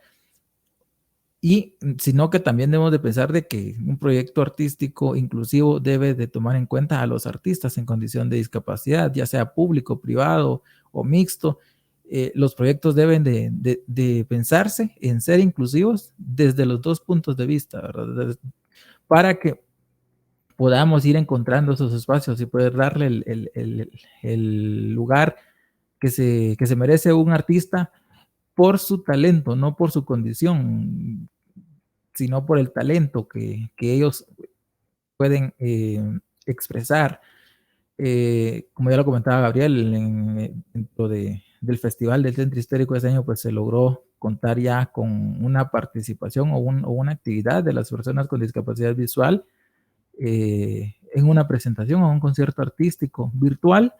y sino que también debemos de pensar de que un proyecto artístico inclusivo debe de tomar en cuenta a los artistas en condición de discapacidad, ya sea público, privado o mixto. Los proyectos deben de pensarse en ser inclusivos desde los dos puntos de vista, ¿verdad? Para que podamos ir encontrando esos espacios y poder darle el lugar que se merece un artista por su talento, no por su condición, sino por el talento que ellos pueden expresar. Como ya lo comentaba Gabriel, dentro del Festival del Centro Histórico de este año, pues se logró contar ya con una participación o una actividad de las personas con discapacidad visual en una presentación o un concierto artístico virtual,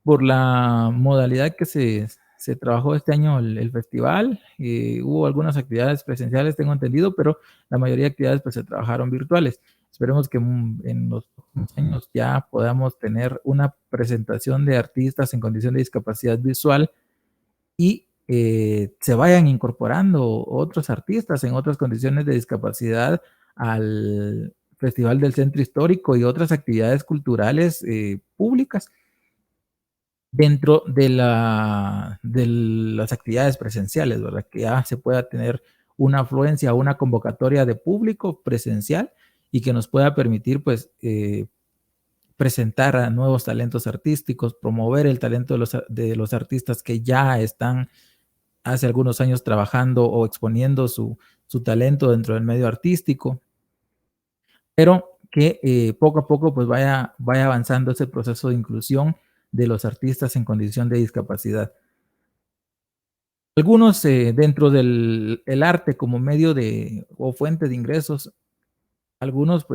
por la modalidad que se trabajó este año el festival. Hubo algunas actividades presenciales, tengo entendido, pero la mayoría de actividades pues se trabajaron virtuales. Esperemos que en los próximos años ya podamos tener una presentación de artistas en condición de discapacidad visual y se vayan incorporando otros artistas en otras condiciones de discapacidad al Festival del Centro Histórico y otras actividades culturales públicas dentro de las actividades presenciales, ¿verdad? Que ya se pueda tener una afluencia, una convocatoria de público presencial y que nos pueda permitir, pues, presentar a nuevos talentos artísticos, promover el talento de los artistas que ya están hace algunos años trabajando o exponiendo su talento dentro del medio artístico, pero que poco a poco pues vaya avanzando ese proceso de inclusión de los artistas en condición de discapacidad. Algunos dentro del arte como medio o fuente de ingresos, algunas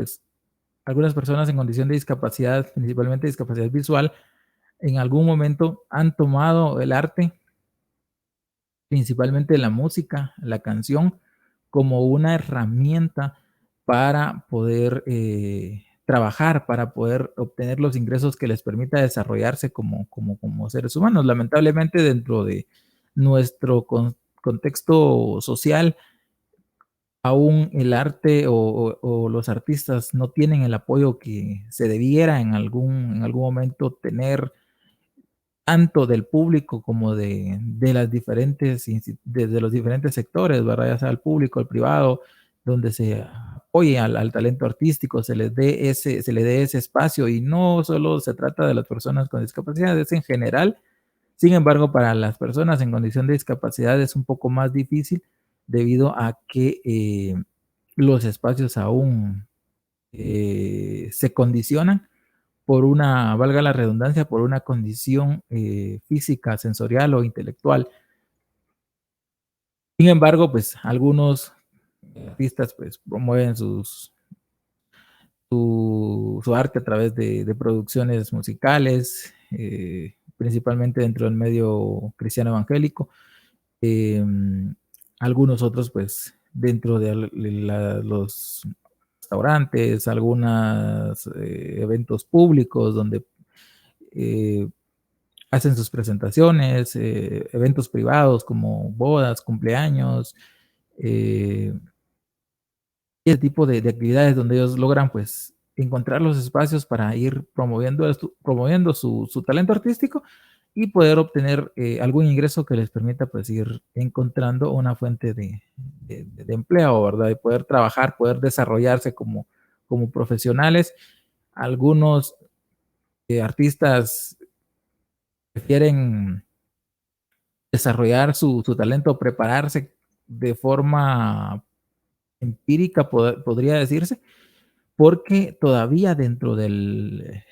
personas en condición de discapacidad, principalmente discapacidad visual, en algún momento han tomado el arte, principalmente la música, la canción, como una herramienta para poder trabajar, para poder obtener los ingresos que les permita desarrollarse como seres humanos. Lamentablemente, dentro de nuestro contexto social, aún el arte o los artistas no tienen el apoyo que se debiera en algún momento tener, tanto del público como de las desde los diferentes sectores, ¿verdad? Ya sea el público, el privado, donde se apoye al talento artístico, se le dé ese espacio, y no solo se trata de las personas con discapacidad, es en general. Sin embargo, para las personas en condición de discapacidad es un poco más difícil debido a que los espacios aún se condicionan por valga la redundancia, por una condición física, sensorial o intelectual. Sin embargo, pues algunos artistas pues promueven su arte a través de producciones musicales, principalmente dentro del medio cristiano evangélico. Algunos otros pues dentro de los restaurantes, algunos eventos públicos donde hacen sus presentaciones, eventos privados como bodas, cumpleaños, ese tipo de actividades donde ellos logran pues encontrar los espacios para ir promoviendo su talento artístico y poder obtener algún ingreso que les permita pues ir encontrando una fuente de empleo, ¿verdad? Y poder trabajar, poder desarrollarse como profesionales. Algunos artistas prefieren desarrollar su talento, prepararse de forma empírica, podría decirse, porque todavía dentro del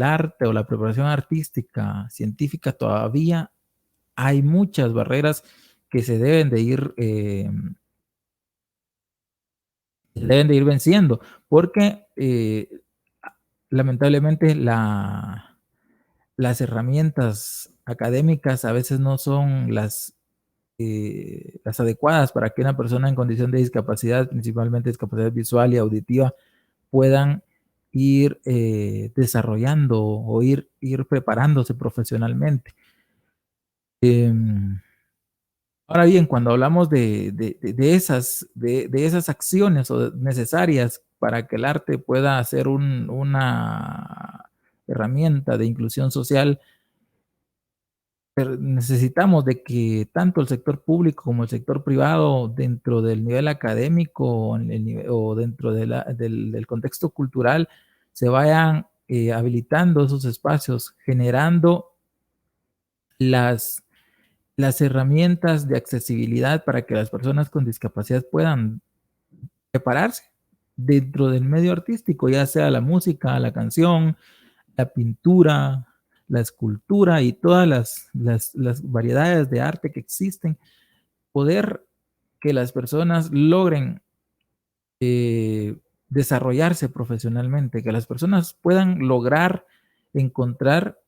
arte o la preparación artística, científica, todavía hay muchas barreras que se deben de ir venciendo, porque lamentablemente las herramientas académicas a veces no son las adecuadas para que una persona en condición de discapacidad, principalmente discapacidad visual y auditiva, puedan ir desarrollando o ir preparándose profesionalmente. Ahora bien, cuando hablamos de esas acciones necesarias para que el arte pueda ser una herramienta de inclusión social, necesitamos de que tanto el sector público como el sector privado, dentro del nivel académico o dentro del contexto cultural, se vayan habilitando esos espacios, generando las herramientas de accesibilidad para que las personas con discapacidad puedan prepararse dentro del medio artístico, ya sea la música, la canción, la pintura, la escultura y todas las variedades de arte que existen, poder que las personas logren desarrollarse profesionalmente, que las personas puedan lograr encontrar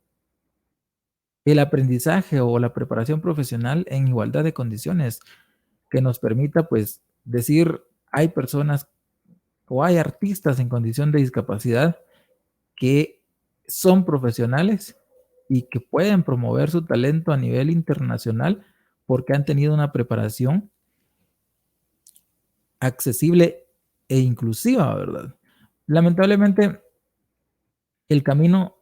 el aprendizaje o la preparación profesional en igualdad de condiciones, que nos permita pues decir, hay personas o hay artistas en condición de discapacidad que son profesionales y que pueden promover su talento a nivel internacional porque han tenido una preparación accesible e inclusiva, ¿verdad? Lamentablemente, el camino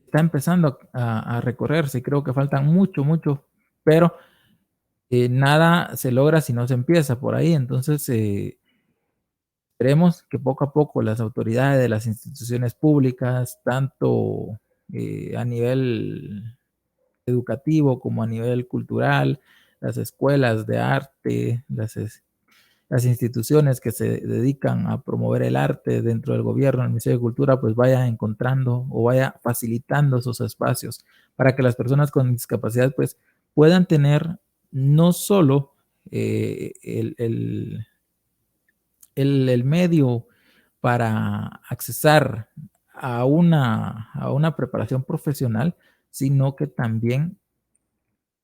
está empezando a recorrerse y creo que faltan mucho, pero nada se logra si no se empieza por ahí. Entonces, esperemos que poco a poco las autoridades de las instituciones públicas, tanto a nivel educativo como a nivel cultural, las escuelas de arte, las instituciones que se dedican a promover el arte dentro del gobierno, el Ministerio de Cultura, pues vaya encontrando o vaya facilitando esos espacios para que las personas con discapacidad pues puedan tener no solo el medio para accesar a una preparación profesional, sino que también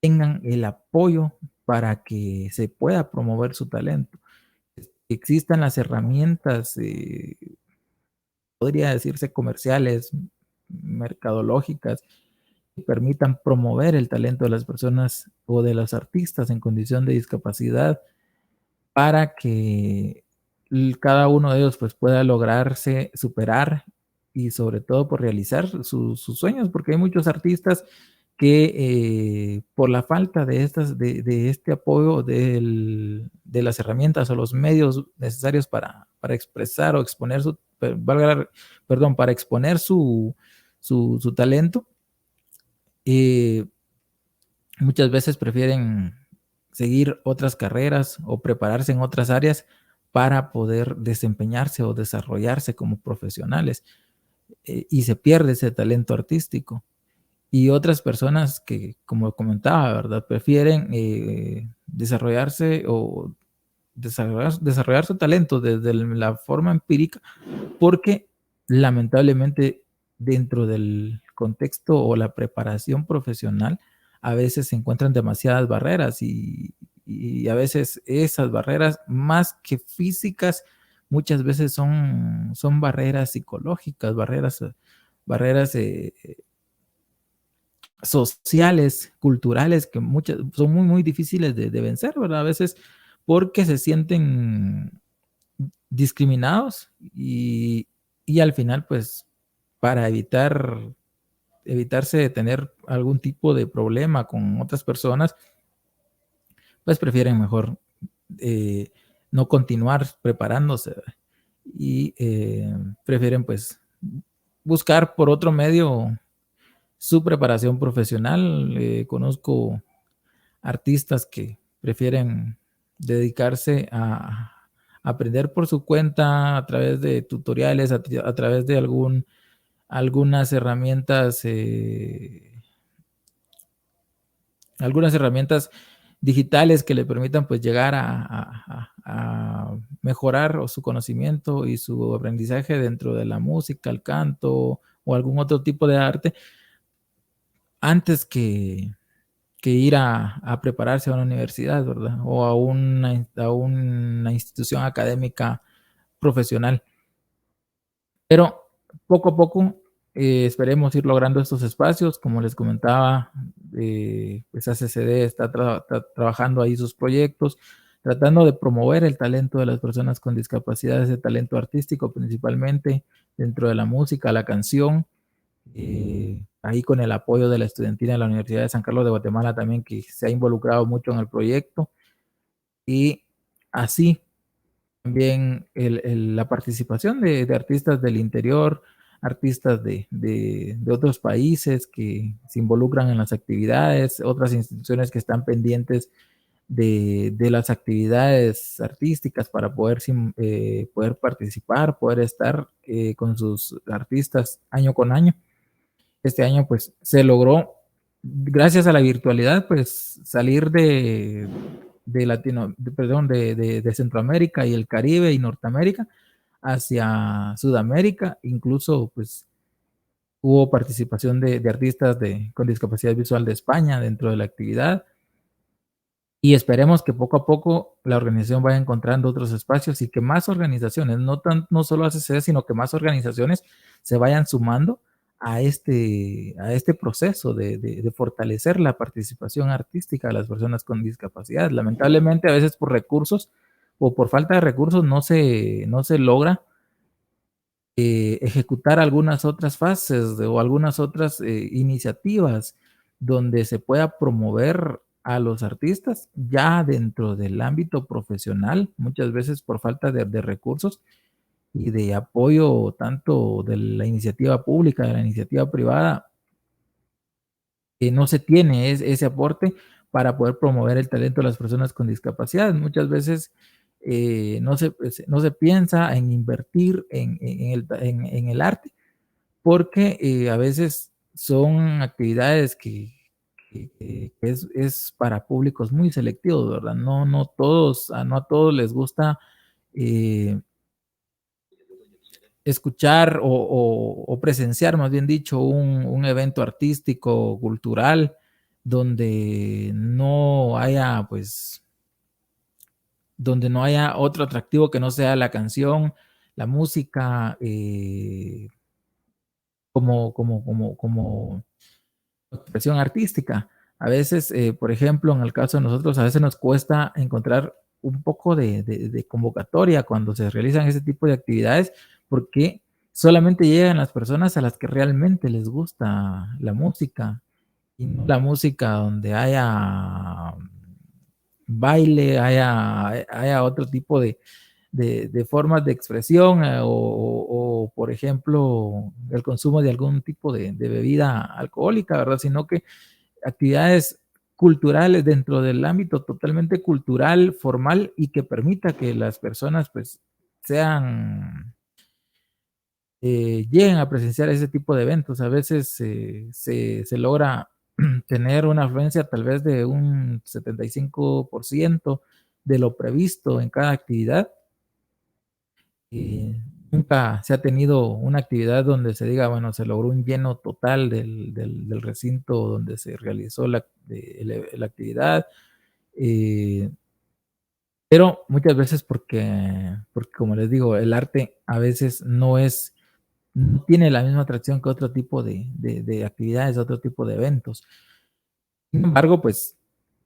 tengan el apoyo para que se pueda promover su talento. Existan las herramientas, podría decirse comerciales, mercadológicas, que permitan promover el talento de las personas o de los artistas en condición de discapacidad para que cada uno de ellos pues pueda lograrse superar y sobre todo por realizar sus sueños, porque hay muchos artistas que por la falta de este apoyo de las herramientas o los medios necesarios para expresar o exponer para exponer su talento, muchas veces prefieren seguir otras carreras o prepararse en otras áreas para poder desempeñarse o desarrollarse como profesionales, y se pierde ese talento artístico. Y otras personas que, como comentaba, ¿verdad? Prefieren desarrollarse o desarrollar su talento desde la forma empírica, porque lamentablemente dentro del contexto o la preparación profesional a veces se encuentran demasiadas barreras y a veces esas barreras, más que físicas, muchas veces son barreras psicológicas, barreras sociales, culturales, que son muy difíciles de vencer, ¿verdad? A veces porque se sienten discriminados y al final, pues, para evitar evitarse tener algún tipo de problema con otras personas, pues prefieren mejor no continuar preparándose y prefieren pues buscar por otro medio su preparación profesional. Conozco artistas que prefieren dedicarse a aprender por su cuenta a través de tutoriales, a través de algunas herramientas digitales que le permitan pues llegar a mejorar su conocimiento y su aprendizaje dentro de la música, el canto o algún otro tipo de arte, antes que ir a prepararse a una universidad, ¿verdad? O a una institución académica profesional. Pero poco a poco esperemos ir logrando estos espacios. Como les comentaba, pues ACCD está trabajando ahí sus proyectos, tratando de promover el talento de las personas con discapacidad, ese talento artístico principalmente dentro de la música, la canción, ahí con el apoyo de la estudiantina de la Universidad de San Carlos de Guatemala también, que se ha involucrado mucho en el proyecto, y así también la participación de artistas del interior, artistas de otros países que se involucran en las actividades, otras instituciones que están pendientes de las actividades artísticas para poder participar, poder estar con sus artistas año con año. Este año pues se logró, gracias a la virtualidad, pues salir de Centroamérica y el Caribe y Norteamérica hacia Sudamérica. Incluso pues hubo participación de artistas con discapacidad visual de España dentro de la actividad, y esperemos que poco a poco la organización vaya encontrando otros espacios y que más organizaciones, no solo ACCD, sino que más organizaciones se vayan sumando a este proceso de fortalecer la participación artística de las personas con discapacidad. Lamentablemente, a veces por recursos o por falta de recursos no se logra ejecutar algunas otras fases o algunas otras iniciativas donde se pueda promover a los artistas ya dentro del ámbito profesional, muchas veces por falta de recursos y de apoyo tanto de la iniciativa pública, de la iniciativa privada, que no se tiene ese aporte para poder promover el talento de las personas con discapacidad. Muchas veces no se piensa en invertir en el arte, porque a veces son actividades que es para públicos muy selectivos, ¿verdad? No a todos les gusta escuchar o presenciar, más bien dicho, un evento artístico, cultural, donde no haya, pues, donde no haya otro atractivo que no sea la canción, la música, como expresión artística. A veces, por ejemplo, en el caso de nosotros, a veces nos cuesta encontrar un poco de convocatoria cuando se realizan ese tipo de actividades, porque solamente llegan las personas a las que realmente les gusta la música, y no la música donde haya baile, haya otro tipo de formas de expresión, o, por ejemplo, el consumo de algún tipo de bebida alcohólica, ¿verdad? Sino que actividades culturales dentro del ámbito totalmente cultural, formal, y que permita que las personas pues lleguen a presenciar ese tipo de eventos. A veces se logra tener una afluencia tal vez de un 75% de lo previsto en cada actividad. Nunca se ha tenido una actividad donde se diga, bueno, se logró un lleno total del recinto donde se realizó la actividad, pero muchas veces porque, como les digo, el arte a veces no tiene la misma atracción que otro tipo de actividades, otro tipo de eventos. Sin embargo, pues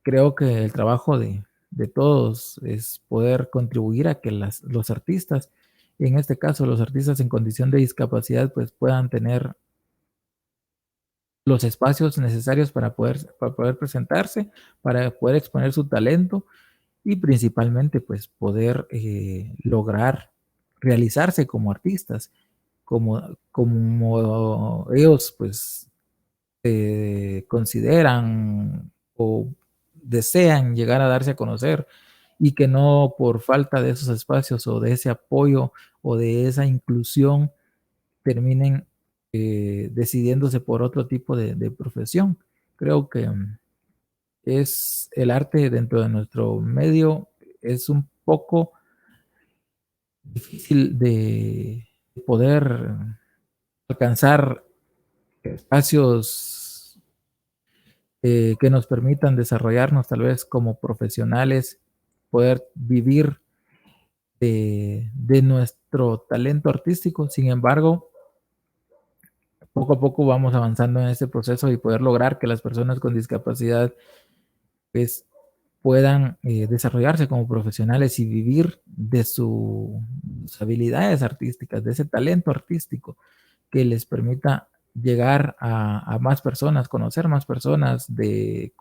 creo que el trabajo de todos es poder contribuir a que los artistas, y en este caso los artistas en condición de discapacidad, pues puedan tener los espacios necesarios para poder presentarse, para poder exponer su talento y principalmente pues poder lograr realizarse como artistas, como ellos pues consideran o desean llegar a darse a conocer, y que no por falta de esos espacios o de ese apoyo o de esa inclusión terminen decidiéndose por otro tipo de profesión. Creo que es el arte dentro de nuestro medio es un poco difícil de poder alcanzar espacios que nos permitan desarrollarnos tal vez como profesionales, poder vivir de nuestro talento artístico. Sin embargo, poco a poco vamos avanzando en este proceso y poder lograr que las personas con discapacidad pues, puedan desarrollarse como profesionales y vivir de sus habilidades artísticas, de ese talento artístico que les permita llegar a más personas, conocer más personas de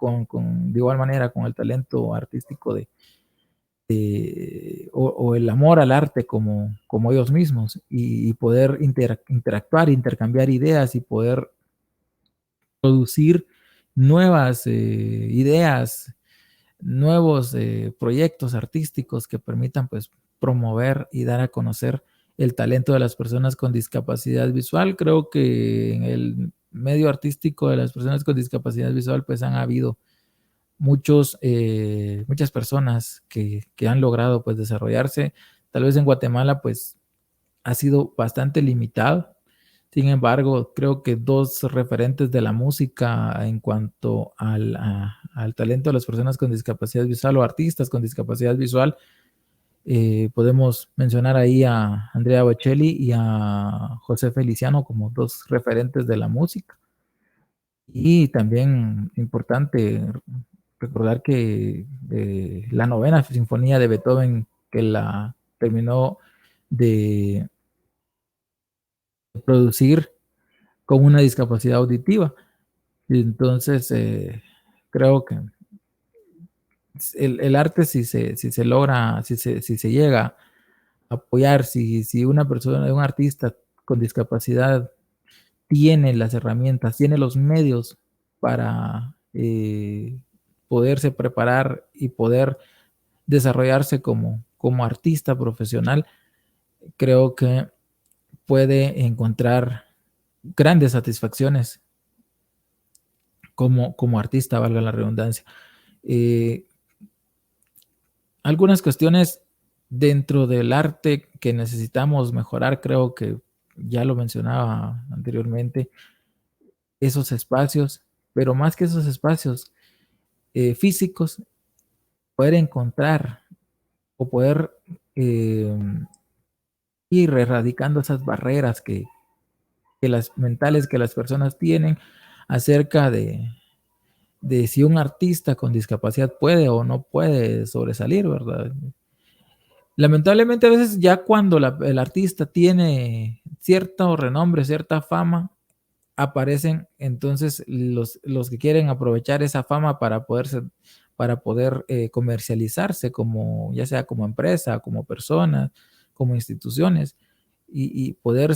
igual manera con el talento artístico o el amor al arte como ellos mismos y poder interactuar, intercambiar ideas y poder producir nuevas ideas, nuevos proyectos artísticos que permitan pues promover y dar a conocer el talento de las personas con discapacidad visual. Creo que en el medio artístico de las personas con discapacidad visual pues han habido muchas personas que han logrado pues desarrollarse. Tal vez en Guatemala pues ha sido bastante limitado. Sin embargo, creo que dos referentes de la música en cuanto al talento de las personas con discapacidad visual o artistas con discapacidad visual, podemos mencionar ahí a Andrea Bocelli y a José Feliciano como dos referentes de la música. Y también importante recordar que la novena sinfonía de Beethoven, que la terminó de producir con una discapacidad auditiva. Y entonces creo que el arte si se logra, si se llega a apoyar, si una persona, un artista con discapacidad tiene las herramientas, tiene los medios para poderse preparar y poder desarrollarse como artista profesional, creo que puede encontrar grandes satisfacciones como artista, valga la redundancia. Algunas cuestiones dentro del arte que necesitamos mejorar, creo que ya lo mencionaba anteriormente, esos espacios, pero más que esos espacios físicos, poder encontrar o poder ir erradicando esas barreras que las mentales que las personas tienen acerca de si un artista con discapacidad puede o no puede sobresalir, ¿verdad? Lamentablemente a veces ya cuando el artista tiene cierto renombre, cierta fama, aparecen entonces los que quieren aprovechar esa fama para poder comercializarse ya sea como empresa, como personas, como instituciones y poder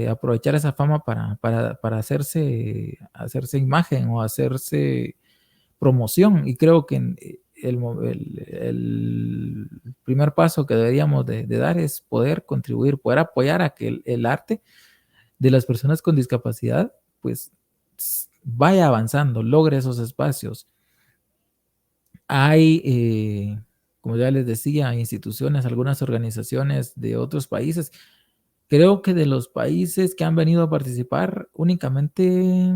aprovechar esa fama para hacerse imagen o hacerse promoción. Y creo que el primer paso que deberíamos de dar es poder contribuir, poder apoyar a que el arte de las personas con discapacidad pues vaya avanzando, logre esos espacios. Hay, como ya les decía, instituciones, algunas organizaciones de otros países. Creo que de los países que han venido a participar, únicamente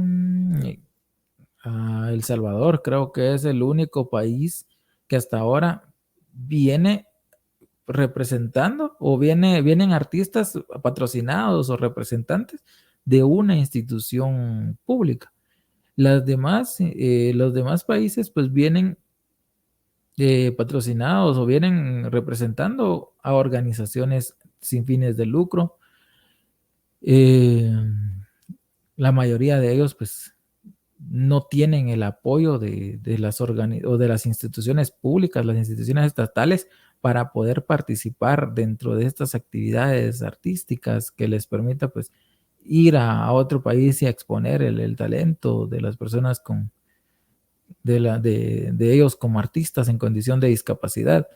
El Salvador, creo que es el único país que hasta ahora viene representando o vienen artistas patrocinados o representantes de una institución pública. Los demás países pues vienen patrocinados o vienen representando a organizaciones sin fines de lucro. la mayoría de ellos pues no tienen el apoyo de las instituciones públicas, las instituciones estatales, para poder participar dentro de estas actividades artísticas que les permita pues ir a otro país y a exponer el talento de las personas de ellos como artistas en condición de discapacidad.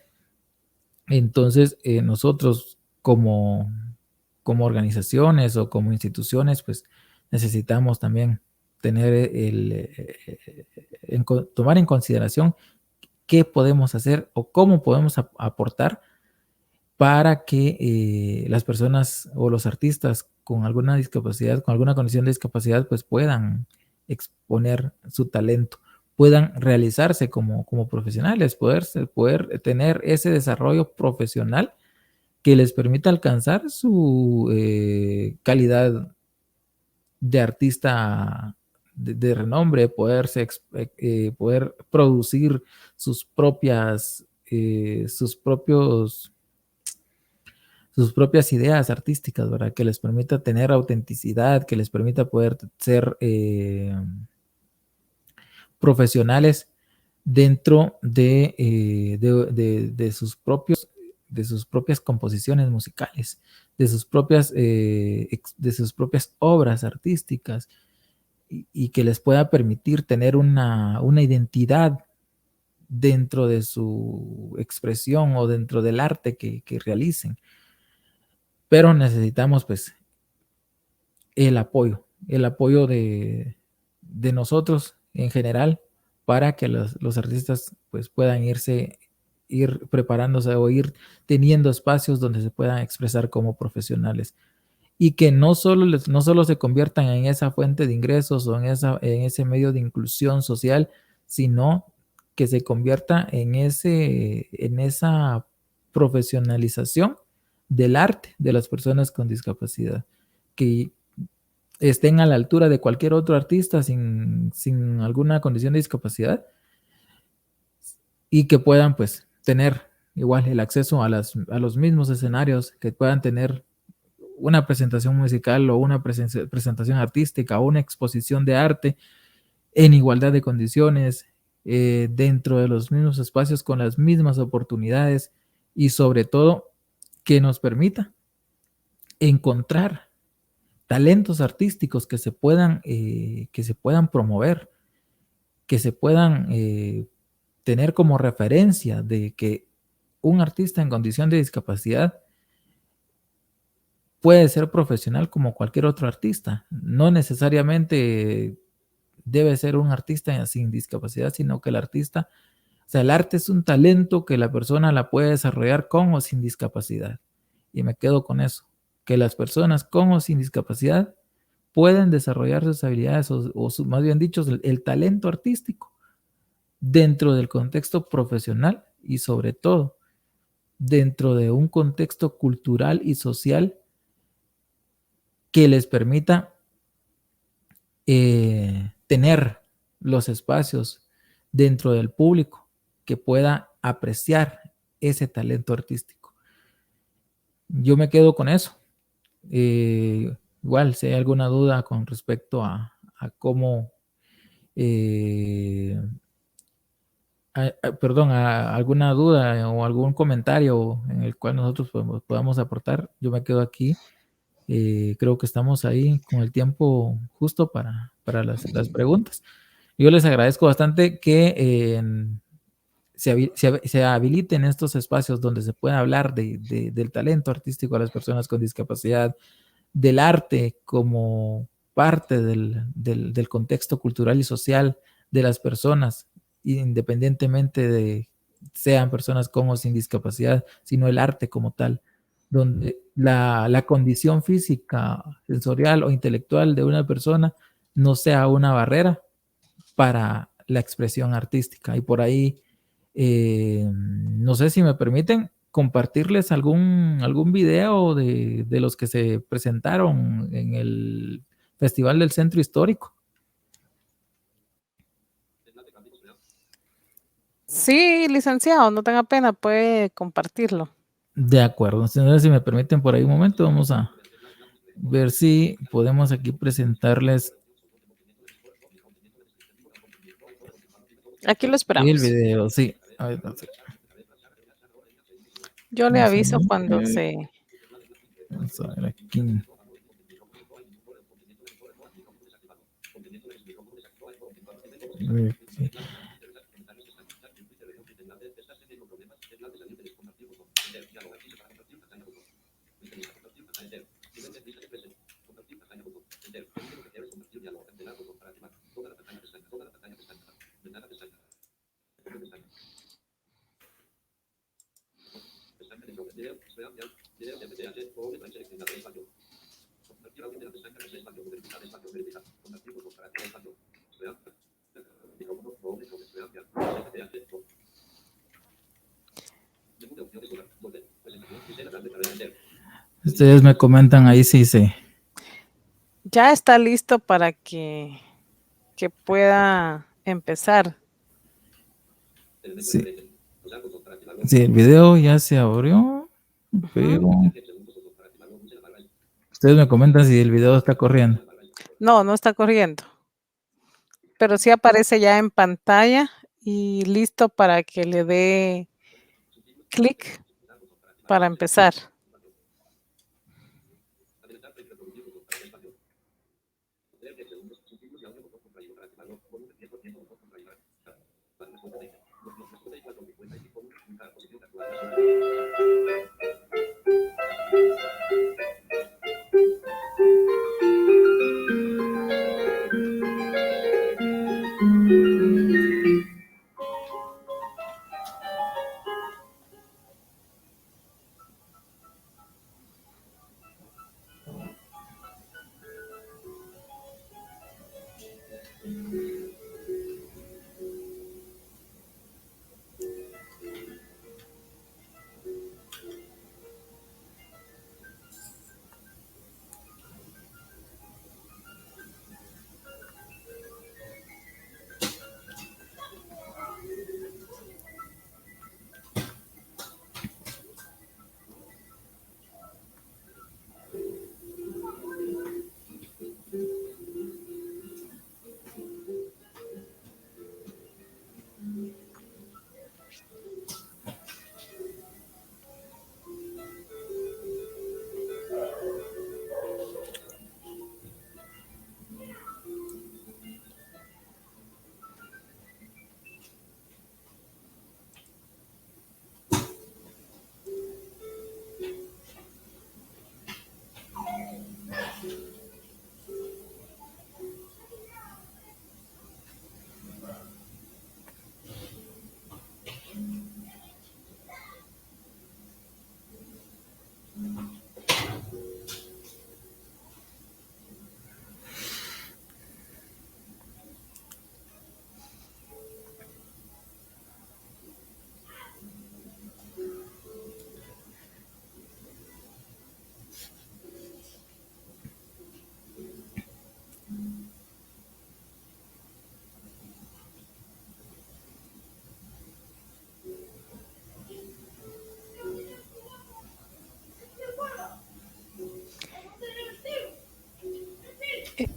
Entonces, nosotros como organizaciones o como instituciones, pues necesitamos también tener tomar en consideración qué podemos hacer o cómo podemos aportar para que las personas o los artistas con alguna discapacidad, con alguna condición de discapacidad, pues puedan exponer su talento, puedan realizarse como profesionales, poder tener ese desarrollo profesional que les permita alcanzar su calidad de artista de renombre, poder producir sus propias ideas artísticas, ¿verdad? Que les permita tener autenticidad, que les permita poder ser profesionales dentro de sus propias composiciones musicales, de sus propias obras artísticas, y que les pueda permitir tener una identidad dentro de su expresión o dentro del arte que realicen. Pero necesitamos pues el apoyo de nosotros en general, para que los artistas pues puedan ir preparándose o ir teniendo espacios donde se puedan expresar como profesionales, y que no solo se conviertan en esa fuente de ingresos o en ese medio de inclusión social, sino que se convierta en esa profesionalización del arte de las personas con discapacidad, que estén a la altura de cualquier otro artista sin alguna condición de discapacidad, y que puedan pues tener igual el acceso a los mismos escenarios, que puedan tener una presentación musical o una presentación artística o una exposición de arte en igualdad de condiciones, dentro de los mismos espacios, con las mismas oportunidades, y sobre todo que nos permita encontrar talentos artísticos que se puedan promover, que se puedan tener como referencia de que un artista en condición de discapacidad puede ser profesional como cualquier otro artista. No necesariamente debe ser un artista sin discapacidad, sino que el arte es un talento que la persona la puede desarrollar con o sin discapacidad. Y me quedo con eso, que las personas con o sin discapacidad pueden desarrollar sus habilidades o más bien dicho, el talento artístico dentro del contexto profesional, y sobre todo dentro de un contexto cultural y social que les permita tener los espacios dentro del público que pueda apreciar ese talento artístico. Yo me quedo con eso. Igual, si hay alguna duda con respecto a cómo, alguna duda o algún comentario en el cual nosotros podamos aportar, yo me quedo aquí. Creo que estamos ahí con el tiempo justo para las preguntas. Yo les agradezco bastante que se habiliten estos espacios donde se pueda hablar del talento artístico de las personas con discapacidad, del arte como parte del contexto cultural y social de las personas, independientemente de sean personas con o sin discapacidad, sino el arte como tal, donde la condición física, sensorial o intelectual de una persona no sea una barrera para la expresión artística. Y por ahí, no sé si me permiten compartirles algún video de los que se presentaron en el Festival del Centro Histórico. Sí, licenciado, no tenga pena, puede compartirlo. De acuerdo. Entonces, si me permiten por ahí un momento, vamos a ver si podemos aquí presentarles Aquí lo el esperamos. video. Sí, a ver, Yo le vamos a aviso ver, cuando se... vamos a ver aquí. Ok. Ustedes me comentan ahí si se... Ya está listo para que pueda empezar. Sí. Sí, el video ya se abrió, pero ustedes me comentan si el video está corriendo. No, no está corriendo. Pero sí aparece ya en pantalla y listo para que le dé clic para empezar.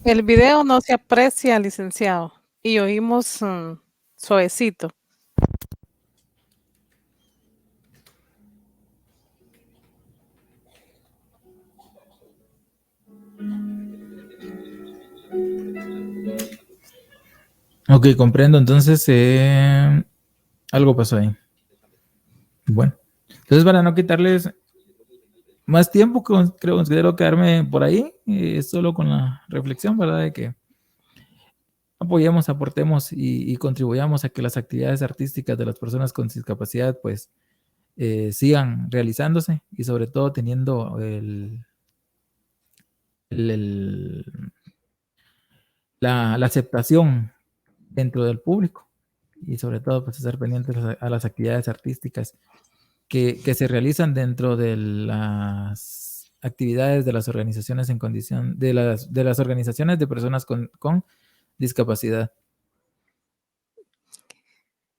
El video no se aprecia, licenciado, y oímos suavecito. Ok, comprendo. Entonces, algo pasó ahí. Bueno, entonces para no quitarles más tiempo, considero quedarme por ahí, solo con la reflexión, ¿verdad? De que apoyemos, aportemos y contribuyamos a que las actividades artísticas de las personas con discapacidad, pues, sigan realizándose y sobre todo teniendo la aceptación dentro del público y sobre todo pues estar pendientes a las actividades artísticas que se realizan dentro de las actividades de las organizaciones en condición, de las organizaciones de personas con discapacidad.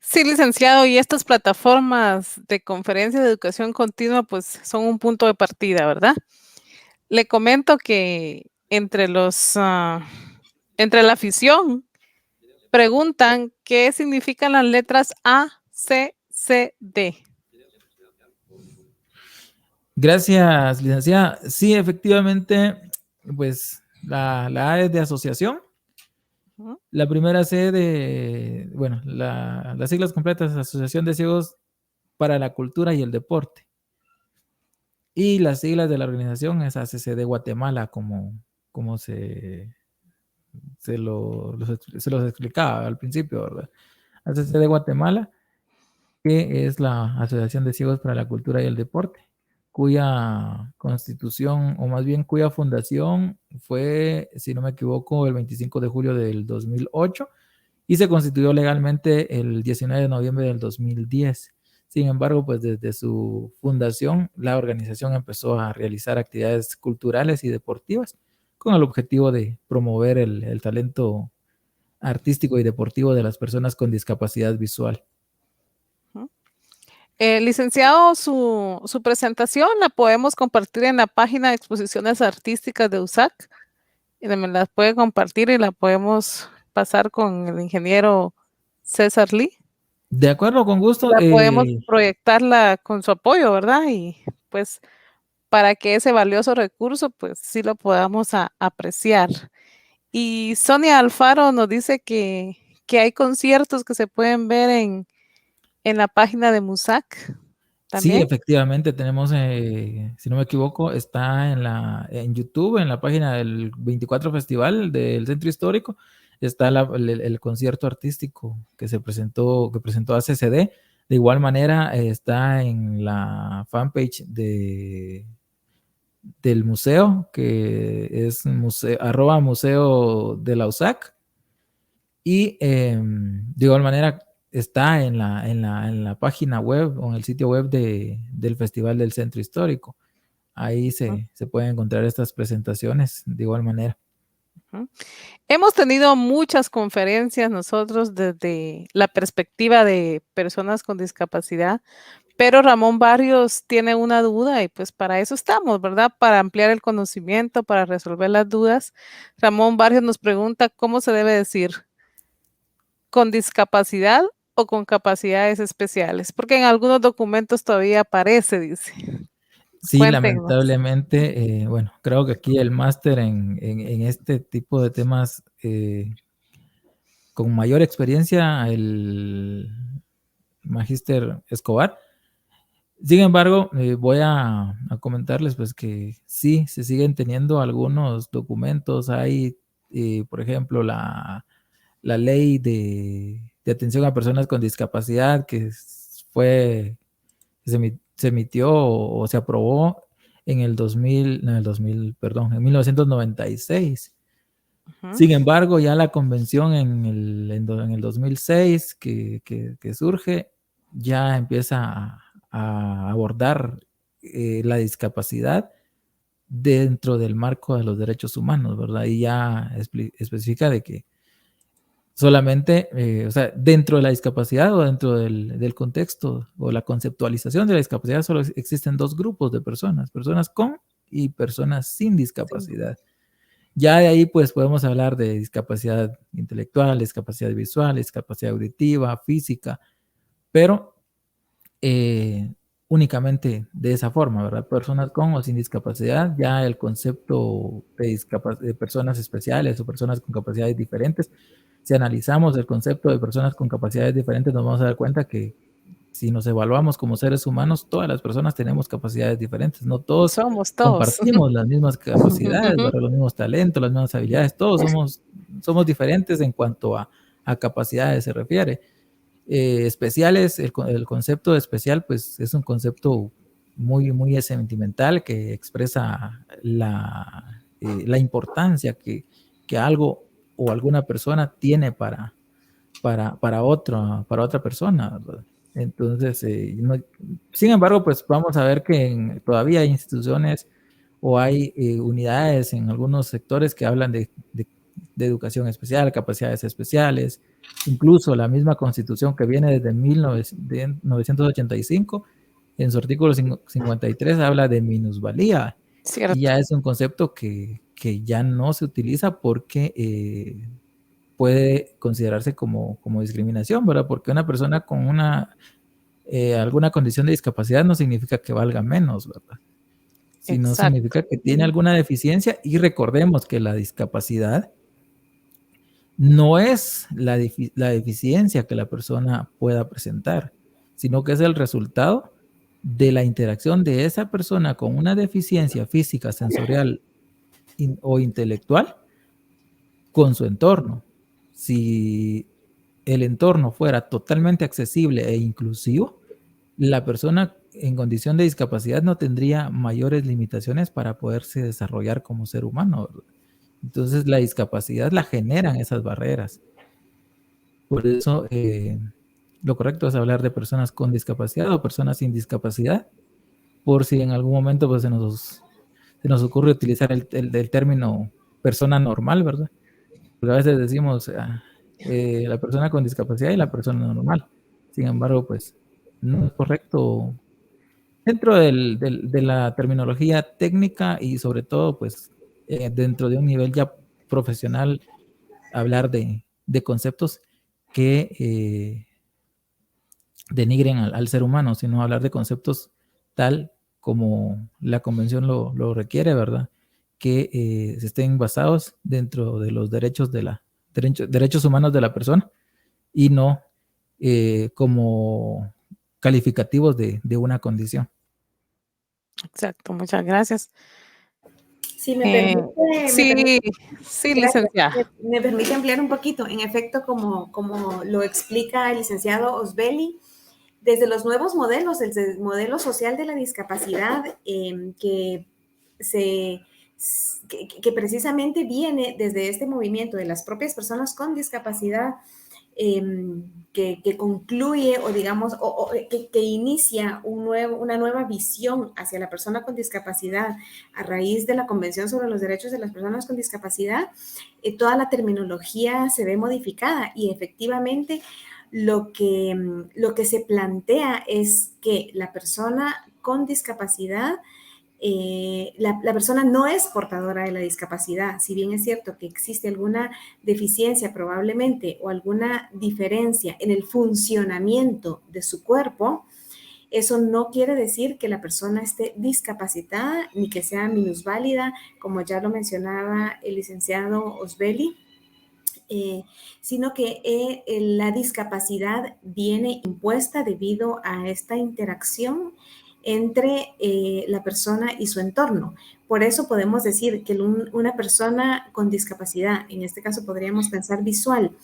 Sí, licenciado, y estas plataformas de conferencia de educación continua, pues son un punto de partida, ¿verdad? Le comento que entre la afición preguntan qué significan las letras A, C, C, D. Gracias, licenciada. Sí, efectivamente, pues la A es de asociación. La primera C de, bueno, las siglas completas, Asociación de Ciegos para la Cultura y el Deporte. Y las siglas de la organización es ACCD Guatemala, como se los explicaba al principio, ¿verdad? ACCD Guatemala, que es la Asociación de Ciegos para la Cultura y el Deporte, cuya constitución, o más bien cuya fundación fue, si no me equivoco, el 25 de julio del 2008 y se constituyó legalmente el 19 de noviembre del 2010. Sin embargo, pues desde su fundación, la organización empezó a realizar actividades culturales y deportivas con el objetivo de promover el talento artístico y deportivo de las personas con discapacidad visual. Licenciado, su presentación la podemos compartir en la página de exposiciones artísticas de USAC. Y me la puede compartir y la podemos pasar con el ingeniero César Lee. De acuerdo, con gusto. La podemos proyectarla con su apoyo, ¿verdad? Y pues para que ese valioso recurso, pues sí lo podamos apreciar. Y Sonia Alfaro nos dice que hay conciertos que se pueden ver en la página de MUSAC. ¿También? Sí, efectivamente, tenemos, si no me equivoco, está en YouTube, en la página del 24 Festival del Centro Histórico, está el concierto artístico que presentó ACCD. De igual manera, está en la fanpage del museo, que es @museo de la USAC. Y de igual manera está en la página web o en el sitio web del Festival del Centro Histórico. Ahí se pueden encontrar estas presentaciones de igual manera. Hemos tenido muchas conferencias nosotros desde la perspectiva de personas con discapacidad, pero Ramón Barrios tiene una duda y pues para eso estamos, ¿verdad? Para ampliar el conocimiento, para resolver las dudas. Ramón Barrios nos pregunta cómo se debe decir, ¿con discapacidad o con capacidades especiales? Porque en algunos documentos todavía aparece, dice. Sí, Cuéntenos. lamentablemente, bueno, creo que aquí el máster en este tipo de temas con mayor experiencia, el magíster Escobar. Sin embargo, voy a comentarles pues que sí, se siguen teniendo algunos documentos. Hay, por ejemplo, la ley de atención a personas con discapacidad que se emitió o se aprobó en el 1996. Sin embargo, ya la convención en el 2006 que surge, ya empieza a abordar la discapacidad dentro del marco de los derechos humanos, ¿verdad? Y ya especifica de que solamente, o sea, dentro de la discapacidad o dentro del contexto o la conceptualización de la discapacidad solo existen dos grupos de personas con y personas sin discapacidad. Sí. Ya de ahí pues podemos hablar de discapacidad intelectual, discapacidad visual, discapacidad auditiva, física, pero únicamente de esa forma, ¿verdad? Personas con o sin discapacidad, ya el concepto de personas especiales o personas con capacidades diferentes, si analizamos el concepto de personas con capacidades diferentes, nos vamos a dar cuenta que si nos evaluamos como seres humanos, todas las personas tenemos capacidades diferentes, no todos compartimos las mismas capacidades, ¿verdad? Los mismos talentos, las mismas habilidades, todos somos diferentes en cuanto a capacidades se refiere. Especiales, el concepto de especial, pues es un concepto muy, muy sentimental que expresa la importancia que algo o alguna persona tiene para otra persona, ¿verdad? Entonces, sin embargo, pues vamos a ver que todavía hay instituciones o hay unidades en algunos sectores que hablan de educación especial, capacidades especiales, incluso la misma Constitución que viene desde 1985, en su artículo 53 habla de minusvalía Cierto. Y ya es un concepto que ya no se utiliza porque puede considerarse como discriminación, ¿verdad? Porque una persona con alguna condición de discapacidad no significa que valga menos, ¿verdad? Sino Exacto. significa que tiene alguna deficiencia, y recordemos que la discapacidad no es la deficiencia que la persona pueda presentar, sino que es el resultado de la interacción de esa persona con una deficiencia física, sensorial o intelectual con su entorno. Si el entorno fuera totalmente accesible e inclusivo, la persona en condición de discapacidad no tendría mayores limitaciones para poderse desarrollar como ser humano, ¿verdad? Entonces la discapacidad la generan esas barreras. Por eso lo correcto es hablar de personas con discapacidad o personas sin discapacidad, por si en algún momento pues, se nos ocurre utilizar el término persona normal, ¿verdad? Porque a veces decimos la persona con discapacidad y la persona normal. Sin embargo, pues no es correcto dentro de la terminología técnica, y sobre todo pues dentro de un nivel ya profesional, hablar de conceptos que denigren al ser humano, sino hablar de conceptos tal como la convención lo requiere, ¿verdad? Que se estén basados dentro de los derechos derechos humanos de la persona, y no como calificativos de una condición. Exacto, muchas gracias. Si me permite, Sí, gracias. licenciada. Me permite ampliar un poquito. En efecto, como lo explica el licenciado Osbeli, desde los nuevos modelos, desde el modelo social de la discapacidad, que precisamente viene desde este movimiento de las propias personas con discapacidad, que concluye o digamos, que inicia una nueva visión hacia la persona con discapacidad a raíz de la Convención sobre los Derechos de las Personas con Discapacidad, toda la terminología se ve modificada, y efectivamente lo que se plantea es que la persona con discapacidad, la persona no es portadora de la discapacidad. Si bien es cierto que existe alguna deficiencia probablemente o alguna diferencia en el funcionamiento de su cuerpo, eso no quiere decir que la persona esté discapacitada ni que sea minusválida, como ya lo mencionaba el licenciado Osbeli, sino que la discapacidad viene impuesta debido a esta interacción entre la persona y su entorno. Por eso podemos decir que una persona con discapacidad, en este caso podríamos pensar visual,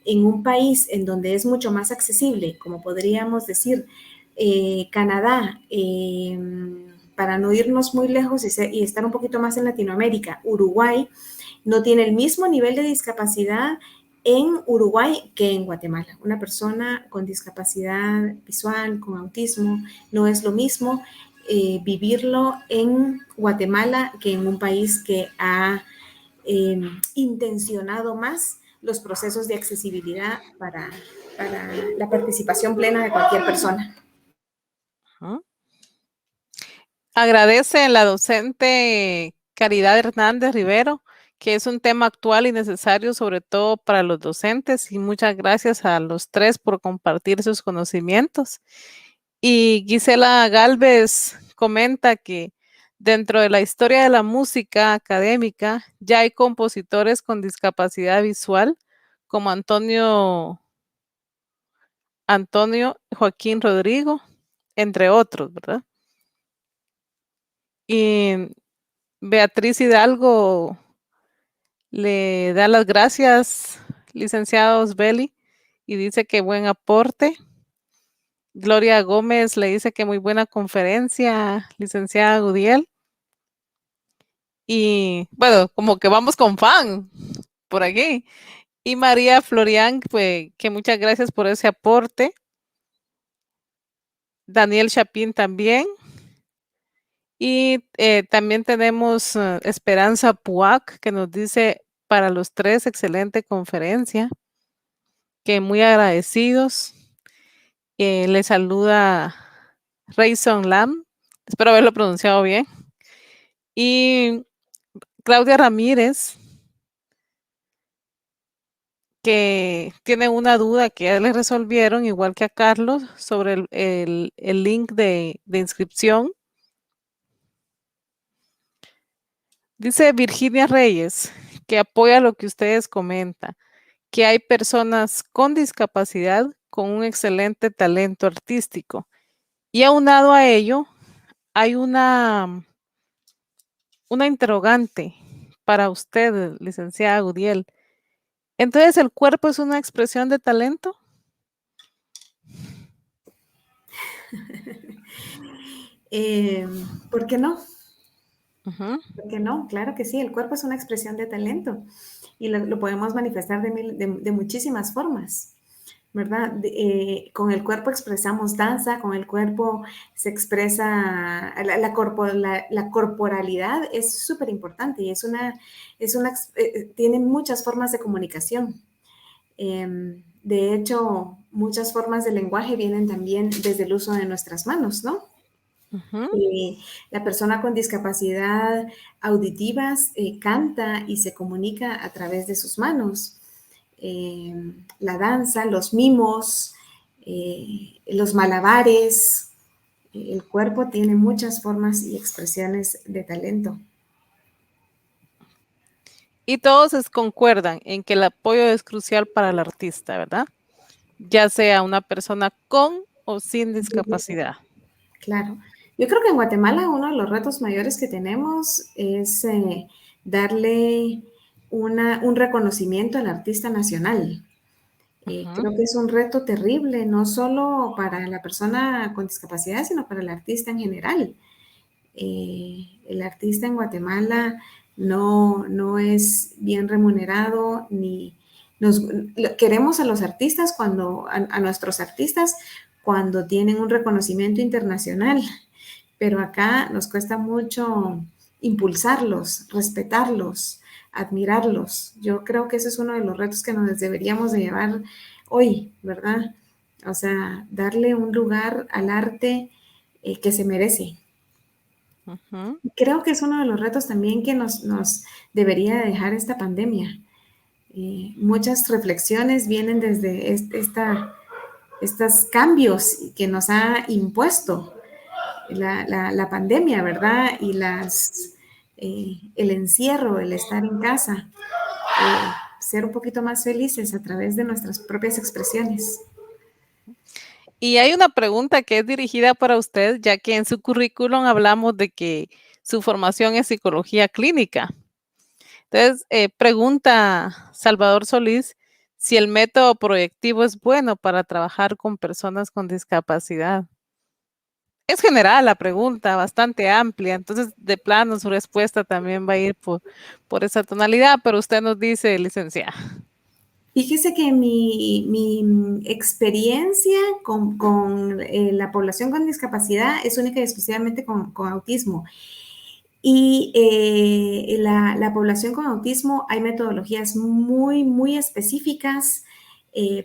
en un país en donde es mucho más accesible, como podríamos decir Canadá, para no irnos muy lejos y estar un poquito más en Latinoamérica, Uruguay, no tiene el mismo nivel de discapacidad en Uruguay que en Guatemala. Una persona con discapacidad visual, con autismo, no es lo mismo vivirlo en Guatemala que en un país que ha intencionado más los procesos de accesibilidad para la participación plena de cualquier persona. Agradece la docente Caridad Hernández Rivero, que es un tema actual y necesario, sobre todo para los docentes, y muchas gracias a los tres por compartir sus conocimientos. Y Gisela Galvez comenta que dentro de la historia de la música académica ya hay compositores con discapacidad visual como Antonio Joaquín Rodrigo, entre otros, ¿verdad? Y Beatriz Hidalgo le da las gracias, licenciado Osbeli, y dice que buen aporte. Gloria Gómez le dice que muy buena conferencia, licenciada Gudiel. Y bueno, como que vamos con fan por aquí. Y María Florian, pues que muchas gracias por ese aporte. Daniel Chapín también. Y también tenemos Esperanza Puac, que nos dice para los tres, excelente conferencia, que muy agradecidos. Le saluda Rayson Lam, espero haberlo pronunciado bien. Y Claudia Ramírez, que tiene una duda que ya le resolvieron, igual que a Carlos, sobre el link de inscripción. Dice Virginia Reyes, que apoya lo que ustedes comentan, que hay personas con discapacidad con un excelente talento artístico. Y aunado a ello, hay una interrogante para usted, licenciada Gudiel. Entonces, ¿el cuerpo es una expresión de talento? ¿Por qué no? Ujú. ¿Por qué no? Claro que sí, el cuerpo es una expresión de talento y lo podemos manifestar de muchísimas formas, ¿verdad? Con el cuerpo expresamos danza, con el cuerpo se expresa, la corporalidad es súper importante y tiene muchas formas de comunicación. De hecho, muchas formas de lenguaje vienen también desde el uso de nuestras manos, ¿no? Ujú. La persona con discapacidad auditivas canta y se comunica a través de sus manos. La danza, los mimos, los malabares, el cuerpo tiene muchas formas y expresiones de talento. Y todos concuerdan en que el apoyo es crucial para el artista, ¿verdad? Ya sea una persona con o sin discapacidad. Claro. Yo creo que en Guatemala uno de los retos mayores que tenemos es darle un reconocimiento al artista nacional. Ujú. Creo que es un reto terrible, no solo para la persona con discapacidad, sino para el artista en general. El artista en Guatemala no es bien remunerado, ni queremos a los artistas a nuestros artistas cuando tienen un reconocimiento internacional, pero acá nos cuesta mucho impulsarlos, respetarlos, admirarlos. Yo creo que ese es uno de los retos que nos deberíamos de llevar hoy, ¿verdad? O sea, darle un lugar al arte que se merece. Ujú. Creo que es uno de los retos también que nos debería dejar esta pandemia. Muchas reflexiones vienen desde estos cambios que nos ha impuesto la pandemia, ¿verdad? Y el encierro, el estar en casa, ser un poquito más felices a través de nuestras propias expresiones. Y hay una pregunta que es dirigida para usted, ya que en su currículum hablamos de que su formación es psicología clínica. Entonces, pregunta Salvador Solís si el método proyectivo es bueno para trabajar con personas con discapacidad. Es general la pregunta, bastante amplia, entonces de plano su respuesta también va a ir por esa tonalidad, pero usted nos dice, licenciada. Fíjese que mi experiencia con la población con discapacidad es única y exclusivamente con autismo. Y la población con autismo hay metodologías muy específicas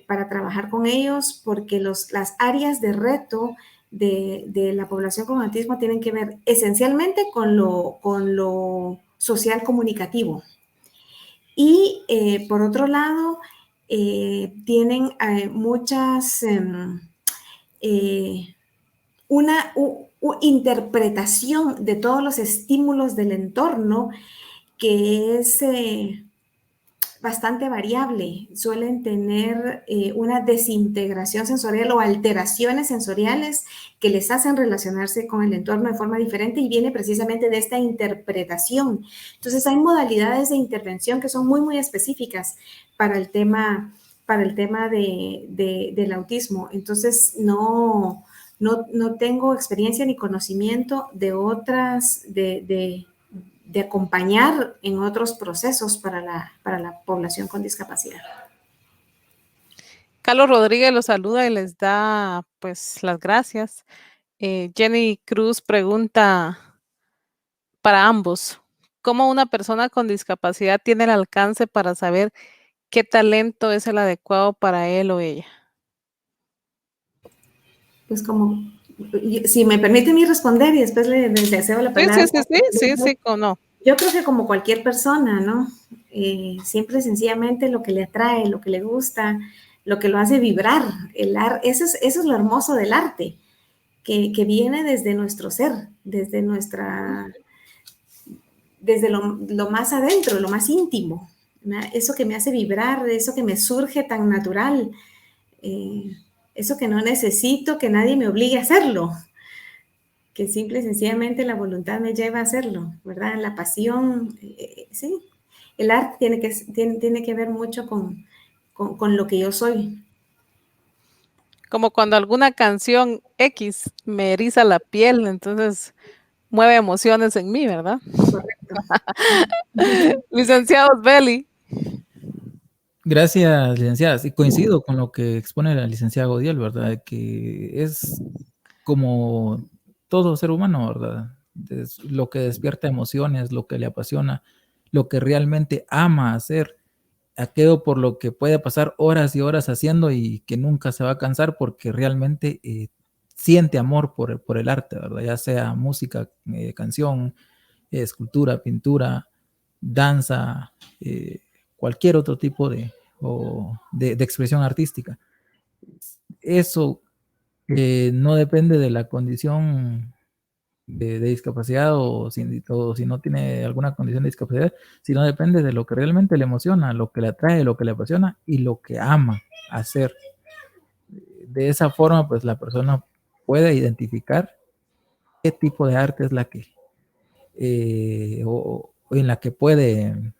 para trabajar con ellos porque las áreas de reto de la población con autismo tienen que ver esencialmente con lo social comunicativo. Y por otro lado, tienen muchas, una interpretación de todos los estímulos del entorno que es bastante variable. Suelen tener una desintegración sensorial o alteraciones sensoriales que les hacen relacionarse con el entorno de forma diferente y viene precisamente de esta interpretación. Entonces hay modalidades de intervención que son muy específicas para el tema del autismo. Entonces no tengo experiencia ni conocimiento de otras, de acompañar en otros procesos para la población con discapacidad. Carlos Rodríguez los saluda y les da pues las gracias. Jenny Cruz pregunta para ambos, ¿cómo una persona con discapacidad tiene el alcance para saber qué talento es el adecuado para él o ella? Pues como Si me permite mi responder y después le cedo la palabra. Sí, o no. Yo creo que como cualquier persona, ¿no? Simple y sencillamente lo que le atrae, lo que le gusta, lo que lo hace vibrar, eso es lo hermoso del arte, que viene desde nuestro ser, desde lo más adentro, lo más íntimo, ¿no? Eso que me hace vibrar, eso que me surge tan natural, eso que no necesito que nadie me obligue a hacerlo, que simple y sencillamente la voluntad me lleva a hacerlo, ¿verdad? La pasión, sí. El arte tiene que ver mucho con lo que yo soy. Como cuando alguna canción X me eriza la piel, entonces mueve emociones en mí, ¿verdad? Correcto. Licenciado Belli. Gracias, licenciadas. Y coincido con lo que expone la licenciada Godiel, ¿verdad? Que es como todo ser humano, ¿verdad? Es lo que despierta emociones, lo que le apasiona, lo que realmente ama hacer, aquello por lo que puede pasar horas y horas haciendo y que nunca se va a cansar porque realmente siente amor por el arte, ¿verdad? Ya sea música, canción, escultura, pintura, danza, cualquier otro tipo de expresión artística. Eso no depende de la condición de discapacidad o si no tiene alguna condición de discapacidad, sino depende de lo que realmente le emociona, lo que le atrae, lo que le apasiona y lo que ama hacer. De esa forma, pues la persona puede identificar qué tipo de arte es la que o en la que puede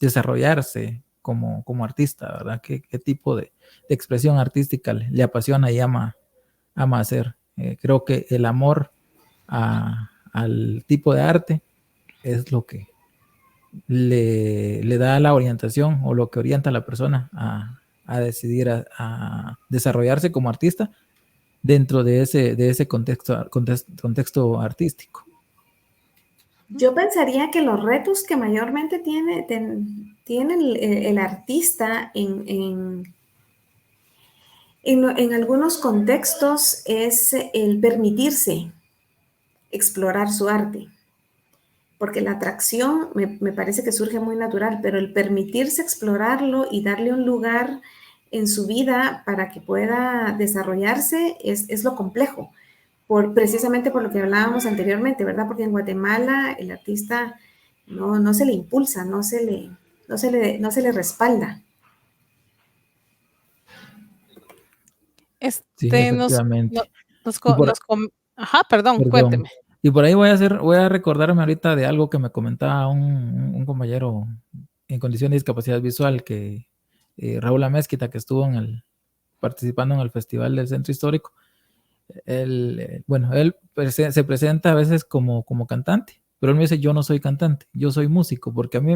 desarrollarse como artista, ¿verdad? ¿Qué tipo de expresión artística le apasiona y ama hacer? Creo que el amor al tipo de arte es lo que le da la orientación o lo que orienta a la persona a decidir a desarrollarse como artista dentro de ese contexto artístico. Yo pensaría que los retos que mayormente tiene el artista en algunos contextos es el permitirse explorar su arte, porque la atracción me parece que surge muy natural, pero el permitirse explorarlo y darle un lugar en su vida para que pueda desarrollarse es lo complejo, precisamente por lo que hablábamos anteriormente, ¿verdad? Porque en Guatemala el artista no se le impulsa, no se le respalda. Sí, efectivamente. Ajá, perdón, cuénteme. Y por ahí voy a recordarme ahorita de algo que me comentaba un compañero en condición de discapacidad visual, que Raúl Amezquita, que estuvo participando en el Festival del Centro Histórico. Él se presenta a veces como cantante, pero él me dice: yo no soy cantante, yo soy músico, porque a mí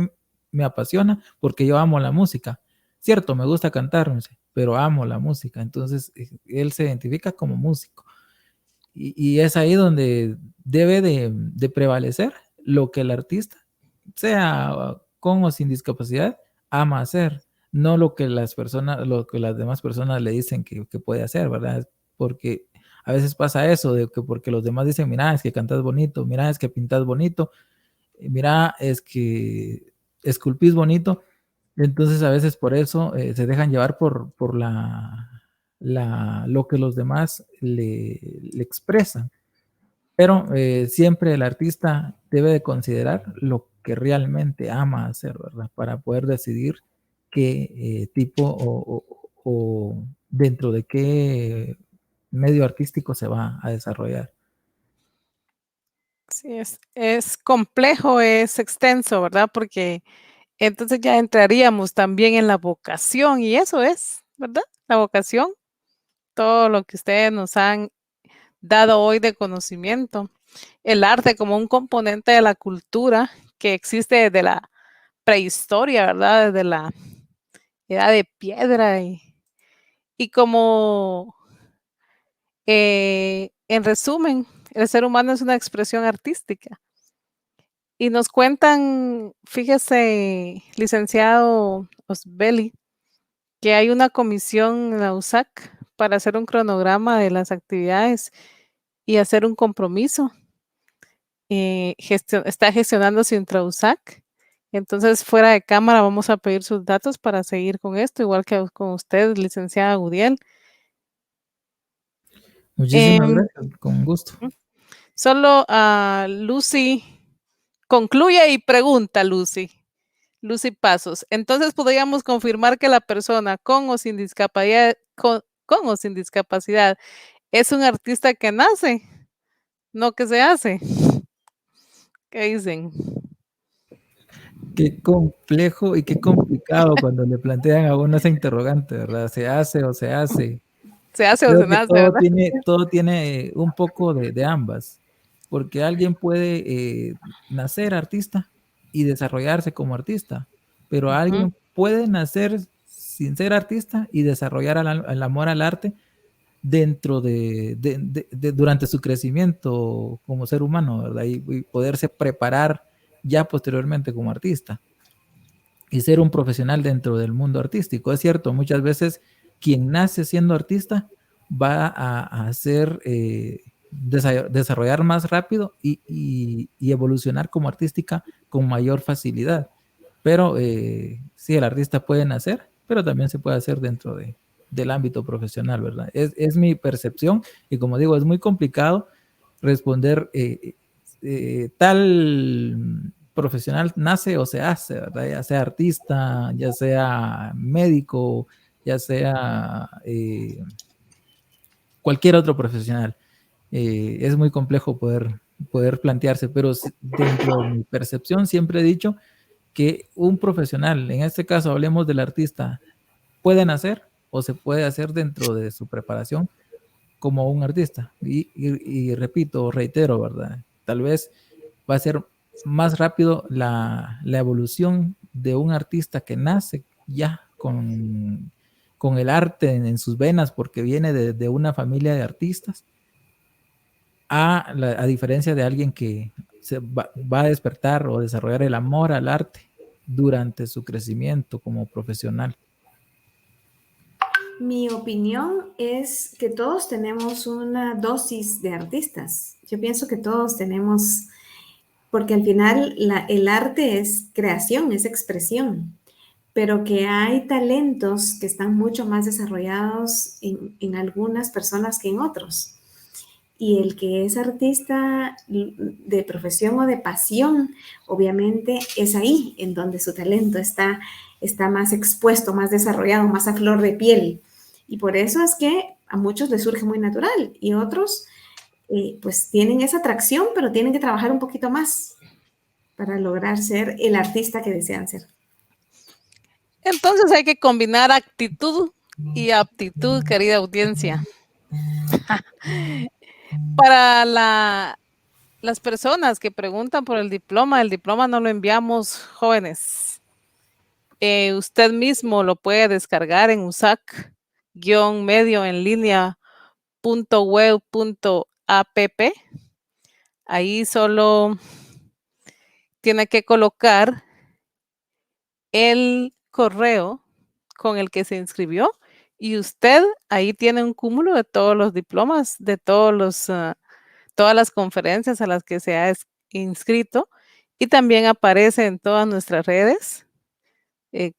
me apasiona, porque yo amo la música. Cierto, me gusta cantar, pero amo la música. Entonces, él se identifica como músico. Y es ahí donde debe de prevalecer lo que el artista, sea con o sin discapacidad, ama hacer, no lo que las demás personas le dicen que puede hacer, ¿verdad? Porque a veces pasa eso, de que porque los demás dicen: mira, es que cantas bonito, mira, es que pintas bonito, mira, es que esculpís bonito. Entonces a veces por eso se dejan llevar por lo que los demás le expresan. Pero siempre el artista debe de considerar lo que realmente ama hacer, ¿verdad? Para poder decidir qué tipo o dentro de qué medio artístico se va a desarrollar. Sí, es complejo, es extenso, ¿verdad? Porque entonces ya entraríamos también en la vocación y eso es, ¿verdad? La vocación, todo lo que ustedes nos han dado hoy de conocimiento. El arte como un componente de la cultura que existe desde la prehistoria, ¿verdad? Desde la edad de piedra y como en resumen, el ser humano es una expresión artística. Y nos cuentan, fíjese, licenciado Osbeli, que hay una comisión en la USAC para hacer un cronograma de las actividades y hacer un compromiso. Está gestionando su Intrausac. Entonces, fuera de cámara vamos a pedir sus datos para seguir con esto, igual que con usted, licenciada Gudiel. Muchísimas gracias, con gusto. Solo Lucy, concluye y pregunta, Lucy Pasos. Entonces, podríamos confirmar que la persona con o sin discapacidad, con o sin discapacidad es un artista que nace, no que se hace. ¿Qué dicen? Qué complejo y qué complicado cuando le plantean a uno esa interrogante, ¿verdad? ¿Se hace o se hace? Se hace o Creo se que nace, ¿verdad? todo tiene un poco de ambas, porque alguien puede nacer artista y desarrollarse como artista, pero alguien puede nacer sin ser artista y desarrollar el amor al arte dentro durante su crecimiento como ser humano, ¿verdad? Y poderse preparar ya posteriormente como artista y ser un profesional dentro del mundo artístico. Es cierto, muchas veces quien nace siendo artista va a hacer desarrollar más rápido y evolucionar como artística con mayor facilidad. Pero sí, el artista puede nacer, pero también se puede hacer dentro del ámbito profesional, ¿verdad? Es mi percepción y como digo, es muy complicado responder tal profesional nace o se hace, ¿verdad? Ya sea artista, ya sea médico, ya sea cualquier otro profesional. Es muy complejo poder plantearse, pero dentro de mi percepción siempre he dicho que un profesional, en este caso hablemos del artista, puede nacer o se puede hacer dentro de su preparación como un artista. Y repito, reitero, ¿verdad? Tal vez va a ser más rápido la evolución de un artista que nace ya con el arte en sus venas porque viene de una familia de artistas, a diferencia de alguien que va a despertar o desarrollar el amor al arte durante su crecimiento como profesional. Mi opinión es que todos tenemos una dosis de artistas. Yo pienso que todos tenemos, porque al final el arte es creación, es expresión, pero que hay talentos que están mucho más desarrollados en algunas personas que en otros. Y el que es artista de profesión o de pasión, obviamente es ahí en donde su talento está más expuesto, más desarrollado, más a flor de piel. Y por eso es que a muchos les surge muy natural y otros pues tienen esa atracción, pero tienen que trabajar un poquito más para lograr ser el artista que desean ser. Entonces hay que combinar actitud y aptitud, querida audiencia. Para las personas que preguntan por el diploma no lo enviamos, jóvenes. Usted mismo lo puede descargar en usac-medio en línea.web.app. Ahí solo tiene que colocar el correo con el que se inscribió y usted ahí tiene un cúmulo de todos los diplomas, de todas las conferencias a las que se ha inscrito y también aparece en todas nuestras redes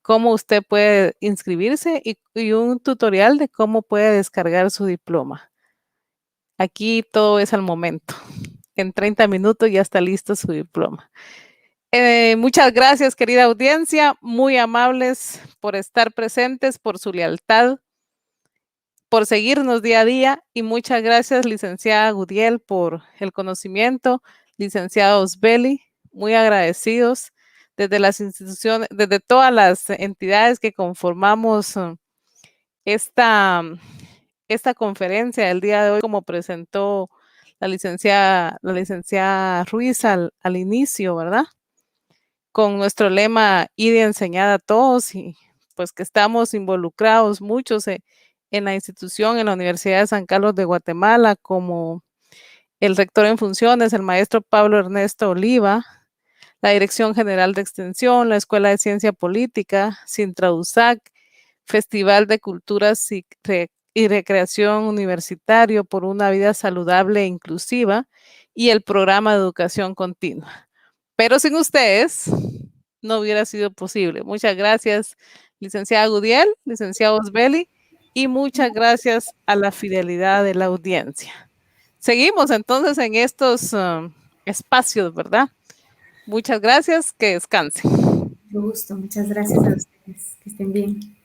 cómo usted puede inscribirse y un tutorial de cómo puede descargar su diploma. Aquí todo es al momento. En 30 minutos ya está listo su diploma. Muchas gracias, querida audiencia, muy amables por estar presentes, por su lealtad, por seguirnos día a día y muchas gracias, licenciada Gudiel, por el conocimiento, licenciado Osbeli, muy agradecidos desde las instituciones, desde todas las entidades que conformamos esta conferencia del día de hoy, como presentó la licenciada Ruiz al inicio, ¿verdad? Con nuestro lema IDE enseñada a todos y pues que estamos involucrados muchos en la institución, en la Universidad de San Carlos de Guatemala, como el rector en funciones, el maestro Pablo Ernesto Oliva, la Dirección General de Extensión, la Escuela de Ciencia Política, Sintrausac, Festival de Culturas y Recreación Universitario por una Vida Saludable e Inclusiva y el Programa de Educación Continua. Pero sin ustedes no hubiera sido posible. Muchas gracias, licenciada Gudiel, licenciado Osbeli, y muchas gracias a la fidelidad de la audiencia. Seguimos entonces en estos espacios, ¿verdad? Muchas gracias, que descansen. Mucho gusto, muchas gracias a ustedes, que estén bien.